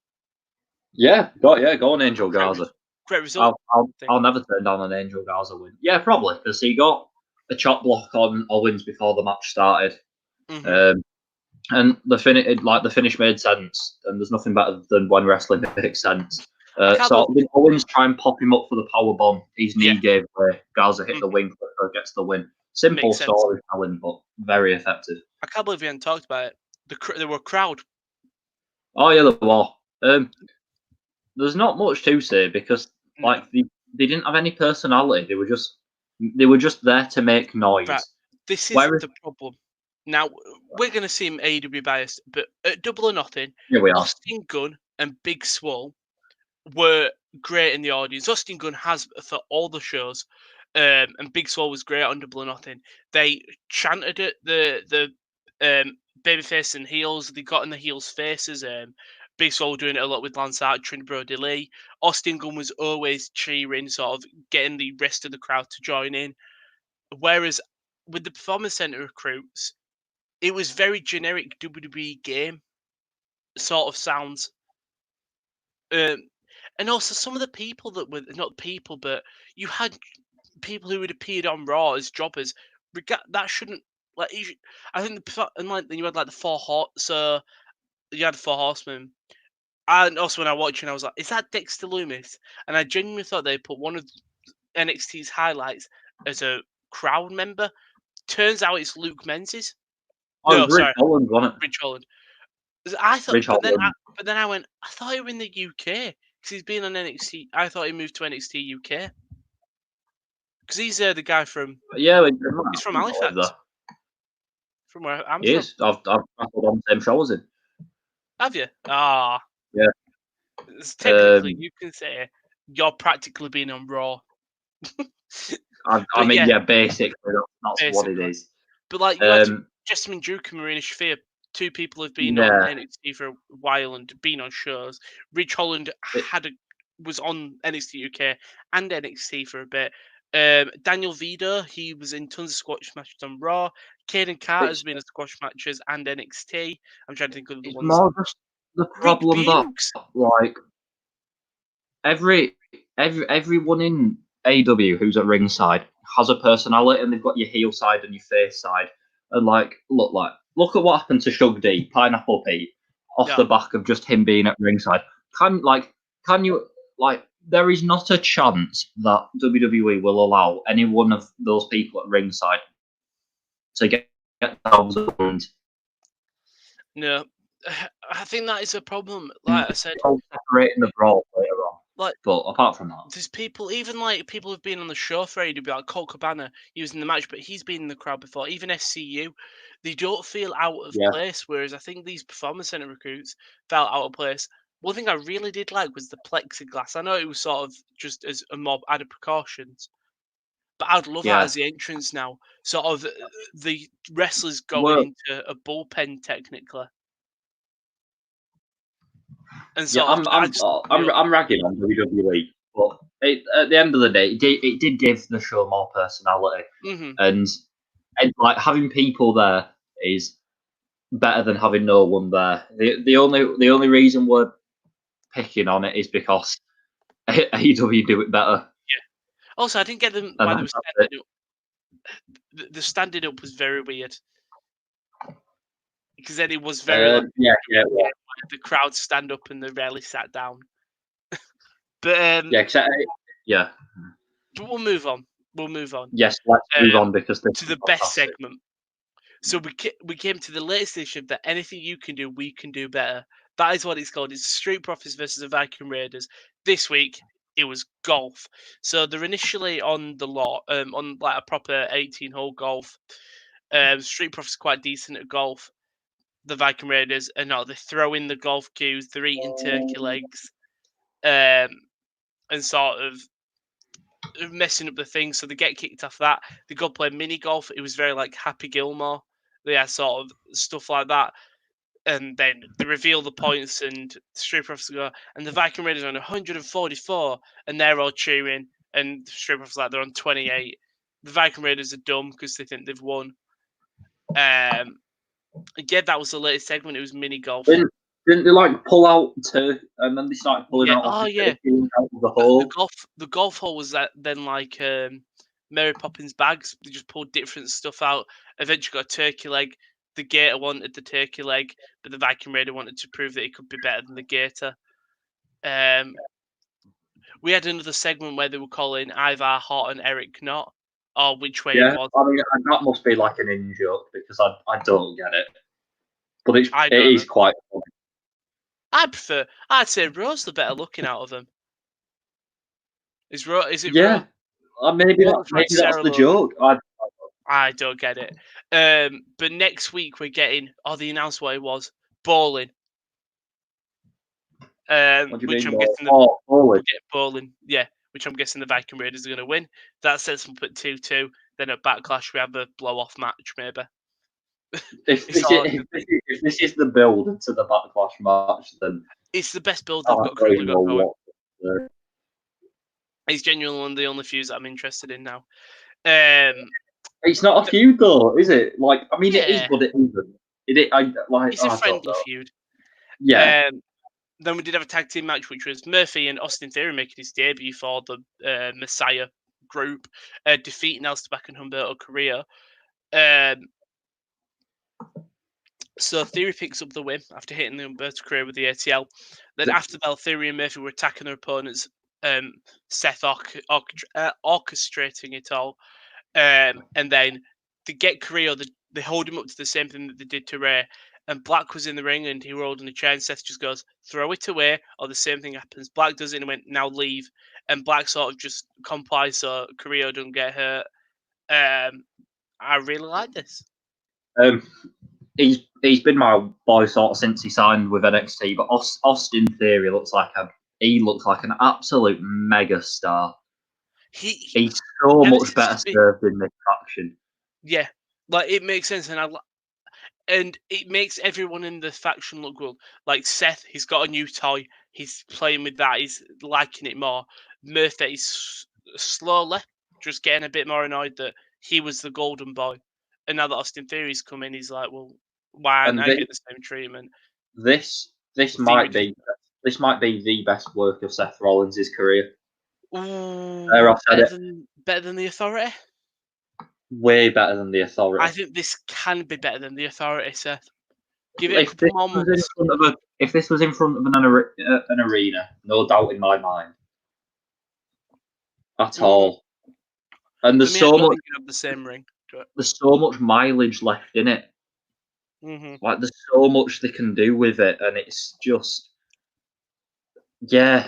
Yeah, go on, Angel Garza. Great result. I'll never turn down an Angel Garza win. Yeah, probably because he got a chop block on Owens before the match started, and the finish made sense. And there's nothing better than when wrestling makes sense. So did Owens try and pop him up for the powerbomb? His knee gave way. Garza hit the wing, gets the win. Simple storytelling, but very effective. I can't believe we hadn't talked about it. There were a crowd. Oh yeah, there were. There's not much to say because like they didn't have any personality. They were just there to make noise. Right. This is the problem. Now we're going to seem AEW biased, but at Double or Nothing, Austin Gunn and Big Swole were great in the audience. Austin Gunn has for all the shows. and Big Swole was great on Double or Nothing. They chanted at the babyface and heels. They got in the heels' faces. Big Swole doing it a lot with Lance Archer and Brody Lee. Austin Gunn was always cheering, sort of getting the rest of the crowd to join in. Whereas with the Performance Center recruits, it was very generic WWE game sort of sounds. And also some of the people that were not people, but you had people who had appeared on Raw as jobbers. That shouldn't like. I think and like then you had like the so you had 4 Horsemen. And also when I watched it, I was like, "Is that Dexter Lumis?" And I genuinely thought they put one of NXT's highlights as a crowd member. Turns out it's Luke Menzies. Oh, No, Rich sorry, Holland, wasn't it? Rich Holland. I thought, Rich Holland. but then I went, I thought he was in the UK because he's been on NXT. I thought he moved to NXT UK because he's the guy from. Yeah, He's from Halifax. From where I'm he from. is. I've wrestled on the same show as him. Have you? Ah. Yeah. Technically, you can say you're practically being on Raw. I mean, yeah, basically, that's what it basically. is. But like, you had Jessamine Duke and Marina Shafir, 2 people who've been on NXT for a while and been on shows. Rich Holland was on NXT UK and NXT for a bit. Daniel Vida, he was in tons of squash matches on Raw. Caden Carter's been in squash matches and NXT. I'm trying to think of the ones. More just the problem that like everyone in AEW who's at ringside has a personality, and they've got your heel side and your face side. And like, look at what happened to Shug D, Pineapple Pete, off the back of just him being at ringside. Can you there is not a chance that WWE will allow any one of those people at ringside to get thousands. No, I think that is a problem. Like I said, separating the brawl later on. Like, but apart from that, there's people, even like people who've been on the show for AEW, like Colt Cabana, he was in the match, but he's been in the crowd before. Even SCU, they don't feel out of place. Whereas I think these Performance Center recruits felt out of place. One thing I really did like was the plexiglass. I know it was sort of just as a mob added precautions, but I'd love that as the entrance now. Sort of the wrestlers going into a bullpen technically. And so I'm ragging on WWE, but at the end of the day, it did give the show more personality, and like having people there is better than having no one there. The only reason we're picking on it is because AEW do it better. Yeah. Also, I didn't get them why they were standing up. The standing up was very weird. Because then it was very the crowd stand up and they rarely sat down. But yeah. But we'll move on. Yes, let's move on because to the best segment. So we came to the latest issue of that anything you can do, we can do better. That is what it's called. It's Street Profits versus the Viking Raiders. This week it was golf. So they're initially on the lot, on like a proper 18-hole golf. Street Profits quite decent at golf. The Viking Raiders are not. They throw in the golf cues. They're eating turkey legs, and sort of messing up the thing. So they get kicked off that. They go play mini golf. It was very like Happy Gilmore. They had sort of stuff like that. And then they reveal the points, and Street Profits go. And the Viking Raiders are on 144, and they're all cheering. And Street Profits like they're on 28. The Viking Raiders are dumb because they think they've won. Yeah, that was the latest segment. It was mini golf. Didn't they like pull out and then they started pulling out? Out of the hole. The golf hole was then like Mary Poppins bags. They just pulled different stuff out. Eventually got a turkey leg. The Gator wanted the turkey leg, but the Viking Raider wanted to prove that he could be better than the Gator. We had another segment where they were calling Ivar Hot and Eric Knott, or which way it was. I mean, that must be like an in joke because I don't get it. But it is quite funny. I'd say Rose the better looking out of them. Is it Rose? Maybe that's the joke. I don't get it. But next week we're getting they announced what it was. Bowling. What do you which mean, I'm guessing bowling? Bowling. Yeah. which I'm guessing the Viking Raiders are going to win. That sets them up at 2-2. Then at Backlash, we have a blow-off match, maybe. If this is the build to the Backlash match, then it's the best build they've got currently got going. It's genuinely one of the only feuds that I'm interested in now. It's not a feud though, is it? Like, I mean, it is, but it isn't. It's a friendly feud. Yeah. Then we did have a tag team match, which was Murphy and Austin Theory making his debut for the Messiah group, defeating Alistair Black and Humberto Carrillo. So Theory picks up the win after hitting the Humberto Carrillo with the ATL. Then after that, Theory and Murphy were attacking their opponents. Seth orchestrating it all. And then to get Carrillo, they hold him up to the same thing that they did to Ray. And Black was in the ring and he rolled in the chair and Seth just goes, throw it away, or the same thing happens. Black does it and went, now leave. And Black sort of just complies so Carrillo doesn't get hurt. I really like this. He's been my boy sort of since he signed with NXT, but Austin Theory looks like an absolute mega star. He's so much better served in this faction. Yeah, like it makes sense, and it makes everyone in the faction look good. Like Seth, he's got a new toy. He's playing with that. He's liking it more. Murphy is slowly just getting a bit more annoyed that he was the golden boy, and now that Austin Theory's come in, he's like, well, why aren't I getting the same treatment? This might be the best work of Seth Rollins' career. Ooh, better than the Authority? Way better than the Authority. I think this can be better than the Authority, Seth. Give it a couple more months. If this was in front of an arena, no doubt in my mind. At all. And there's so much. The same ring. There's so much mileage left in it. Mm-hmm. Like there's so much they can do with it, and it's just, yeah.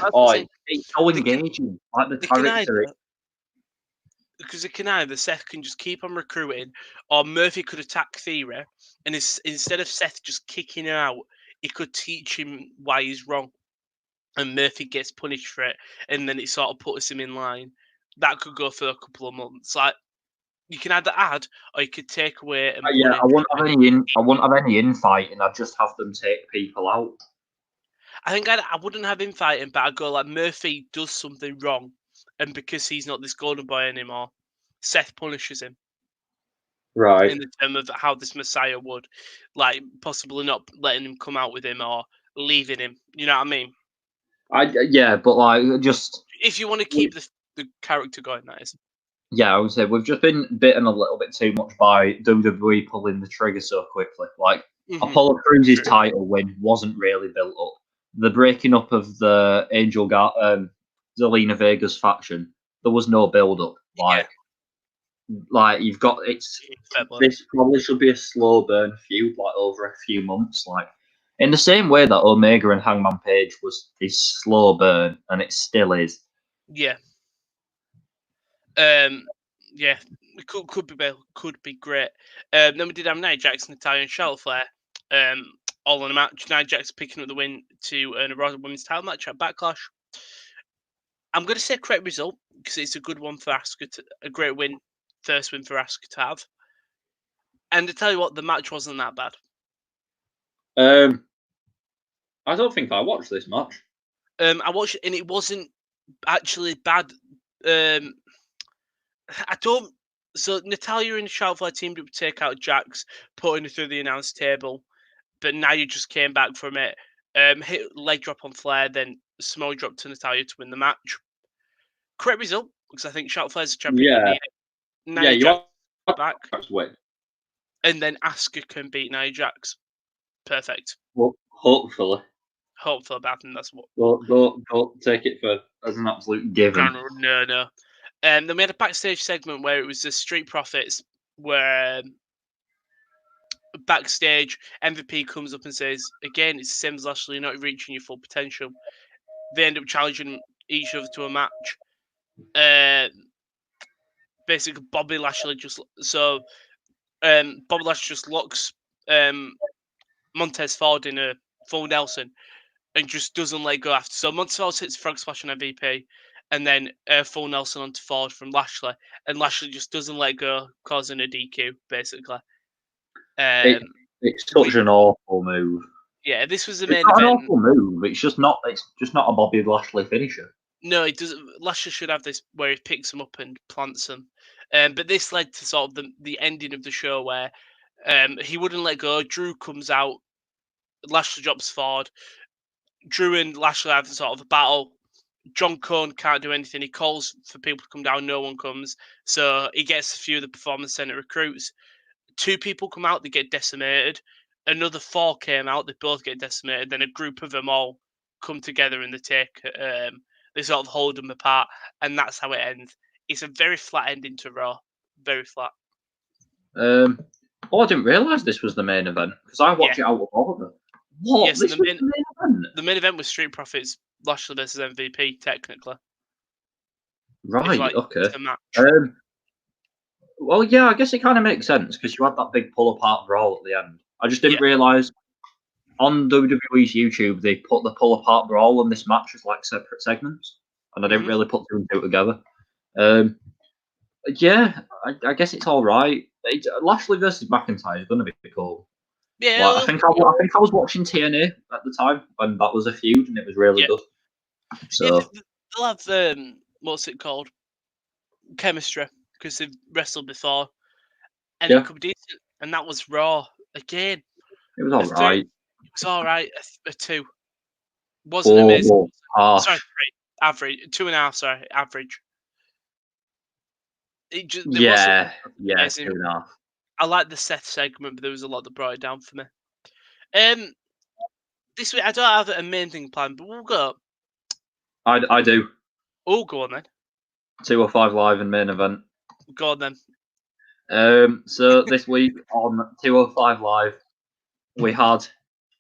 It's so engaging. Like the character. Because Seth can just keep on recruiting, or Murphy could attack Theory, and instead of Seth just kicking him out, he could teach him why he's wrong, and Murphy gets punished for it, and then it sort of puts him in line. That could go for a couple of months. Like you can either add or you could take away. And I won't have any infighting. I'd just have them take people out. I think I wouldn't have infighting, but I'd go like Murphy does something wrong, and because he's not this golden boy anymore, Seth punishes him. Right. In the term of how this Messiah would, like possibly not letting him come out with him or leaving him. You know what I mean? But like just if you want to keep the character going, that is. Yeah, I would say we've just been bitten a little bit too much by WWE pulling the trigger so quickly. Like Apollo Crews' title win wasn't really built up. The breaking up of the Zelina Vega's faction, there was no build up. Like you've got this probably should be a slow burn feud, like over a few months, like in the same way that Omega and Hangman Page was this slow burn, and it still is. Yeah. Yeah, it could be great. Then we did have Nia Jax, Natalya, and Charlotte Flair, all in a match. Nia Jax picking up the win to earn a Raw Women's title match at Backlash. I'm going to say correct result because it's a good one for Asuka, a great win, first win for Asuka to have. And to tell you what, the match wasn't that bad. I don't think I watched this match. I watched it and it wasn't actually bad. So Natalya and Charlotte Flair teamed up to take out Jax, putting her through the announce table, but Nia just came back from it, hit leg drop on Flair, then small drop to Natalya to win the match. Correct result because I think Charlotte Flair's the champion. Yeah, you Jax back, win, and then Asuka can beat Nia Jax. Perfect. Well, hopefully, but I think that's what. Don't take it as an absolute given. No. Then we had a backstage segment where it was the Street Profits, where backstage MVP comes up and says, again, it's the same as last year, you're not reaching your full potential. They end up challenging each other to a match. Basically, Bobby Lashley just locks Montez Ford in a full Nelson and just doesn't let go after. So Montez Ford hits Frog Splash on MVP, and then full Nelson onto Ford from Lashley, and Lashley just doesn't let go, causing a DQ basically. It's such an awful move. Yeah, this was the It's main not event. an awful move. It's just not a Bobby Lashley finisher. No, it doesn't. Lashley should have this where he picks them up and plants them. But this led to sort of the ending of the show where he wouldn't let go. Drew comes out. Lashley drops Ford. Drew and Lashley have sort of a battle. John Cone can't do anything. He calls for people to come down. No one comes. So he gets a few of the Performance Center recruits. 2 people come out. They get decimated. Another 4 came out. They both get decimated. Then a group of them all come together and they take. They sort of hold them apart, and that's how it ends. It's a very flat ending to Raw. Very flat. I didn't realise this was the main event because I watch it out of order. What? Yes, this was the main event? The main event was Street Profits, Lashley versus MVP, technically. Right, okay. It's a match. Well, yeah, I guess it kind of makes sense because you had that big pull apart brawl at the end. I just didn't realise on WWE's YouTube they put the pull apart brawl and this match as like separate segments, and I didn't really put 2 and 2 together. Yeah, I guess it's all right. Lashley versus McIntyre is going to be cool. Yeah, like, I think I was watching TNA at the time when that was a feud, and it was really good. So they'll have what's it called? Chemistry, because they've wrestled before, and it could be decent. And that was Raw again. It was all right. It was all right. A 2 wasn't amazing. Harsh. Sorry, 3. Average 2.5. Sorry, average. It just, yeah, 2.5. I like the Seth segment, but there was a lot that brought it down for me. This week I don't have a main thing planned, but we'll go. I do. Oh, go on then. 205 Live and main event. Go on then. So this week on 205 Live, we had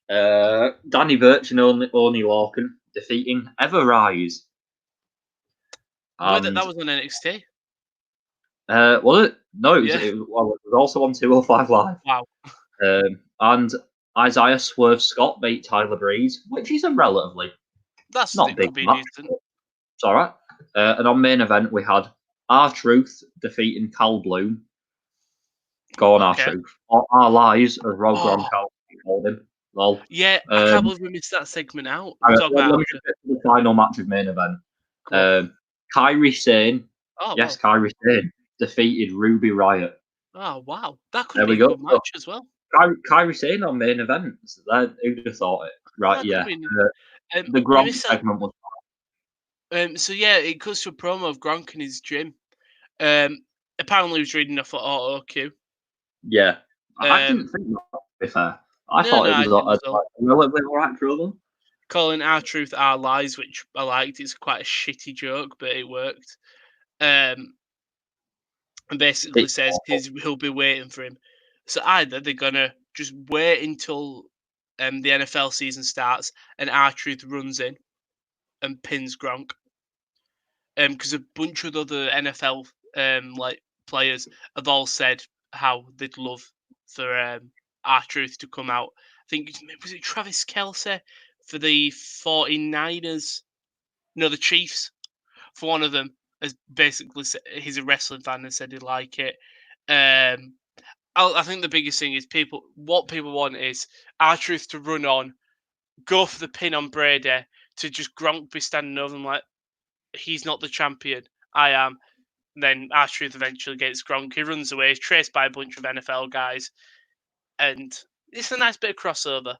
Danny Burch and Oni Lorcan defeating Everrise. That was on NXT. Was it? No, it was also on 205 Live. Wow. And Isaiah Swerve Scott beat Tyler Breeze, which is a relatively not big match. It's all right. And on main event, we had R-Truth defeating Cal Bloom. Go on, R-Truth. Our Lies, as Rogue Gronkowski called him. Lol. Yeah, I can't believe we missed that segment out. Let me get to the final match of main event. Kairi Sane, Kairi Sane defeated Ruby Riott. Oh, wow. That could be a good match as well. Kairi Sane on main event. Who'd have thought it? Right, the Gronk segment was so yeah, it goes to a promo of Gronk in his gym. Apparently he was reading off auto cue. Yeah. I didn't think that, to be fair. I thought it was a relatively alright promo. Calling R-Truth Our Lies, which I liked. It's quite a shitty joke, but it worked. And basically says he'll be waiting for him. So either they're gonna just wait until the NFL season starts and R-Truth runs in and pins Gronk, because a bunch of other NFL like players have all said how they'd love for R-Truth to come out. I think was it Travis Kelce for the 49ers? No, the Chiefs. For one of them, has basically said he's a wrestling fan and said he'd like it. I think the biggest thing is what people want is R-Truth to run on, go for the pin on Brady, to just Gronk be standing over him like, he's not the champion, I am. And then R-Truth eventually gets Gronk. He runs away, he's chased by a bunch of NFL guys. And it's a nice bit of crossover.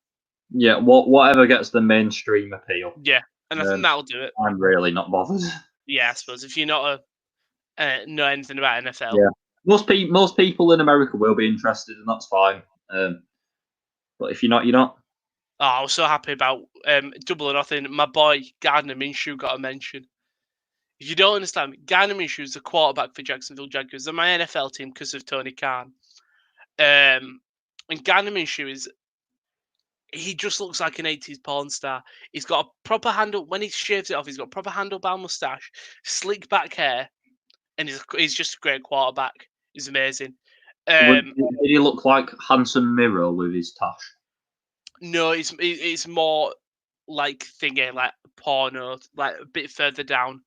Yeah, whatever gets the mainstream appeal. Yeah, and I think that'll do it. I'm really not bothered. Yeah, I suppose. If you're not know anything about NFL. Yeah. Most people in America will be interested, and that's fine. But if you're not, you're not. Oh, I was so happy about Double or Nothing. My boy Gardner Minshew got a mention. If you don't understand, Gardner Minshew is the quarterback for Jacksonville Jaguars. They're my NFL team because of Tony Khan. And Gardner Minshew he just looks like an 80s porn star. He's got a proper handle. When he shaves it off, he's got a proper handlebar mustache, slick back hair, and he's just a great quarterback. He's amazing. Did he look like Hanson Miro with his tash? No, it's more like thingy, like porno, like a bit further down.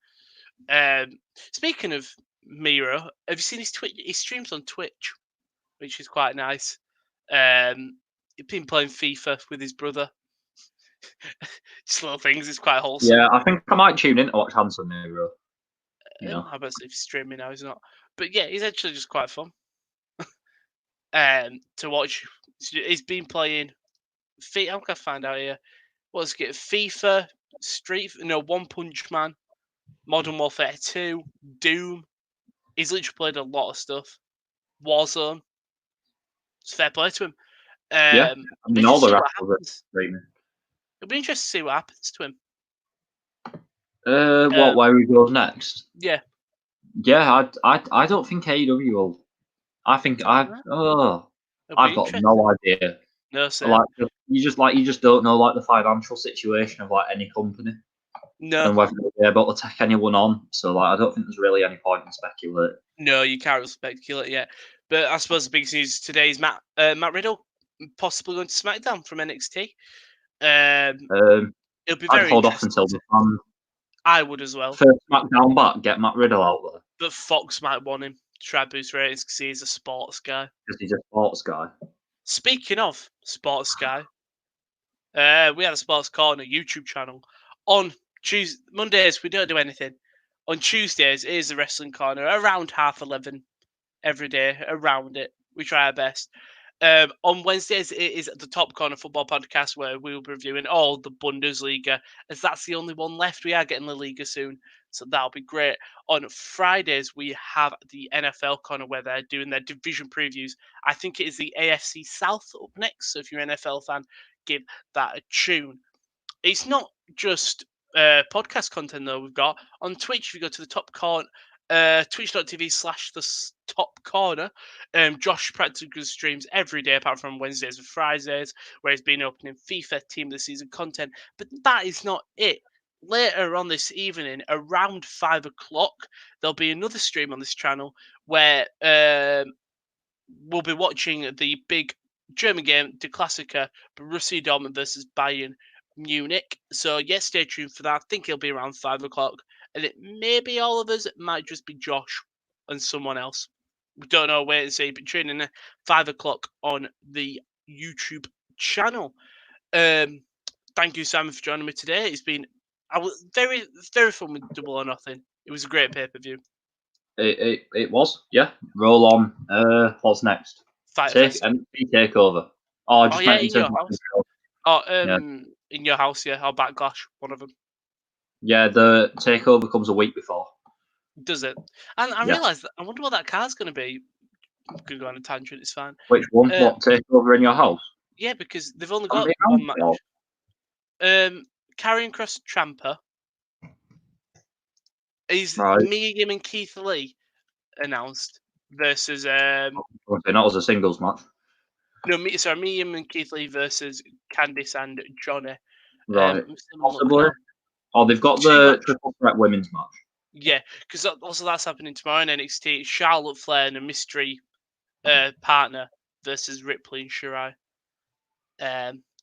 Speaking of Miro, have you seen his Twitch? He streams on Twitch, which is quite nice. He's been playing FIFA with his brother. Just little things. It's quite wholesome. Yeah, I think I might tune in to watch Handsome Nero. I bet if he's streaming now, he's not. But yeah, he's actually just quite fun. To watch. He's been playing. I'm gonna find out here. What's it? FIFA, One Punch Man, Modern Warfare 2, Doom. He's literally played a lot of stuff. Warzone. It's fair play to him. Yeah, I mean, all the wrestlers are streaming. It'll be interesting to see what happens to him. Where he goes next? Yeah. Yeah, I don't think AEW will. I think I've got no idea. No, sir. Like you just don't know like the financial situation of like any company. No. And whether they'll be able to take anyone on. So like I don't think there's really any point in speculating. No, you can't speculate yet. But I suppose the biggest news today is Matt Riddle possibly going to SmackDown from NXT. It'll be very I'd hold off until the fans. I would as well. First SmackDown back, get Matt Riddle out there. But Fox might want him to try to boost ratings because he's a sports guy. Because he's a sports guy. Speaking of sports guy, we have a Sports Corner YouTube channel. On Mondays, we don't do anything. On Tuesdays, it is the Wrestling Corner around 11:30 every day. Around it, we try our best. On Wednesdays, it is the Top Corner Football Podcast where we will be reviewing all the Bundesliga, as that's the only one left. We are getting La Liga soon, so that'll be great. On Fridays, we have the NFL Corner where they're doing their division previews. I think it is the AFC South up next, so if you're an NFL fan, give that a tune. It's not just podcast content, though. We've got on Twitch, if you go to the Top Corner, twitch.tv/the Top Corner. Josh practically streams every day apart from Wednesdays and Fridays, where he's been opening FIFA Team of the Season content. But that is not it. Later on this evening, around 5 o'clock, there'll be another stream on this channel where we'll be watching the big German game, the Klassiker, Borussia Dortmund versus Bayern Munich. So yes, stay tuned for that. I think it'll be around 5 o'clock. And it may be all of us. It might just be Josh and someone else. We don't know. Wait and see. But tune in at 5 o'clock on the YouTube channel. Thank you, Simon, for joining me today. It's been very, very fun with Double or Nothing. It was a great pay-per-view. It was, yeah. Roll on. What's next? Takeover. Oh, just yeah, in your house. In your house, yeah, or Backlash, one of them. Yeah, the Takeover comes a week before. Does it? And I realised that I wonder what that car's going to be. I'm going to go on a tangent, it's fine. Which one? What, Takeover in your house? Yeah, because they've only got one match. Karrion Kross Ciampa. Is Mia and Keith Lee announced versus not as a singles match. No, Mia and Keith Lee versus Candice and Johnny. Right. Possibly. Oh, they've got the triple threat women's match. Yeah, because also that's happening tomorrow in NXT. Charlotte Flair and a mystery partner versus Ripley and Shirai.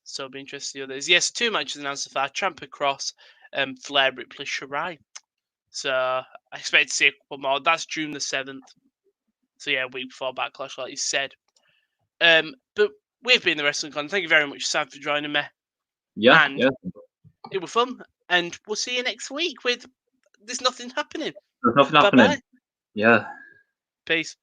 So it'll be interesting to see others. Yes, 2 matches announced so far. Ciampa Cross, Flair, Ripley, Shirai. So I expect to see a couple more. That's June the 7th. So yeah, a week before Backlash, like you said. But we've been the Wrestling Con. Thank you very much, Sam, for joining me. Yeah, and it was fun. And we'll see you next week with There's Nothing Happening. There's nothing happening. Bye-bye. Yeah. Peace.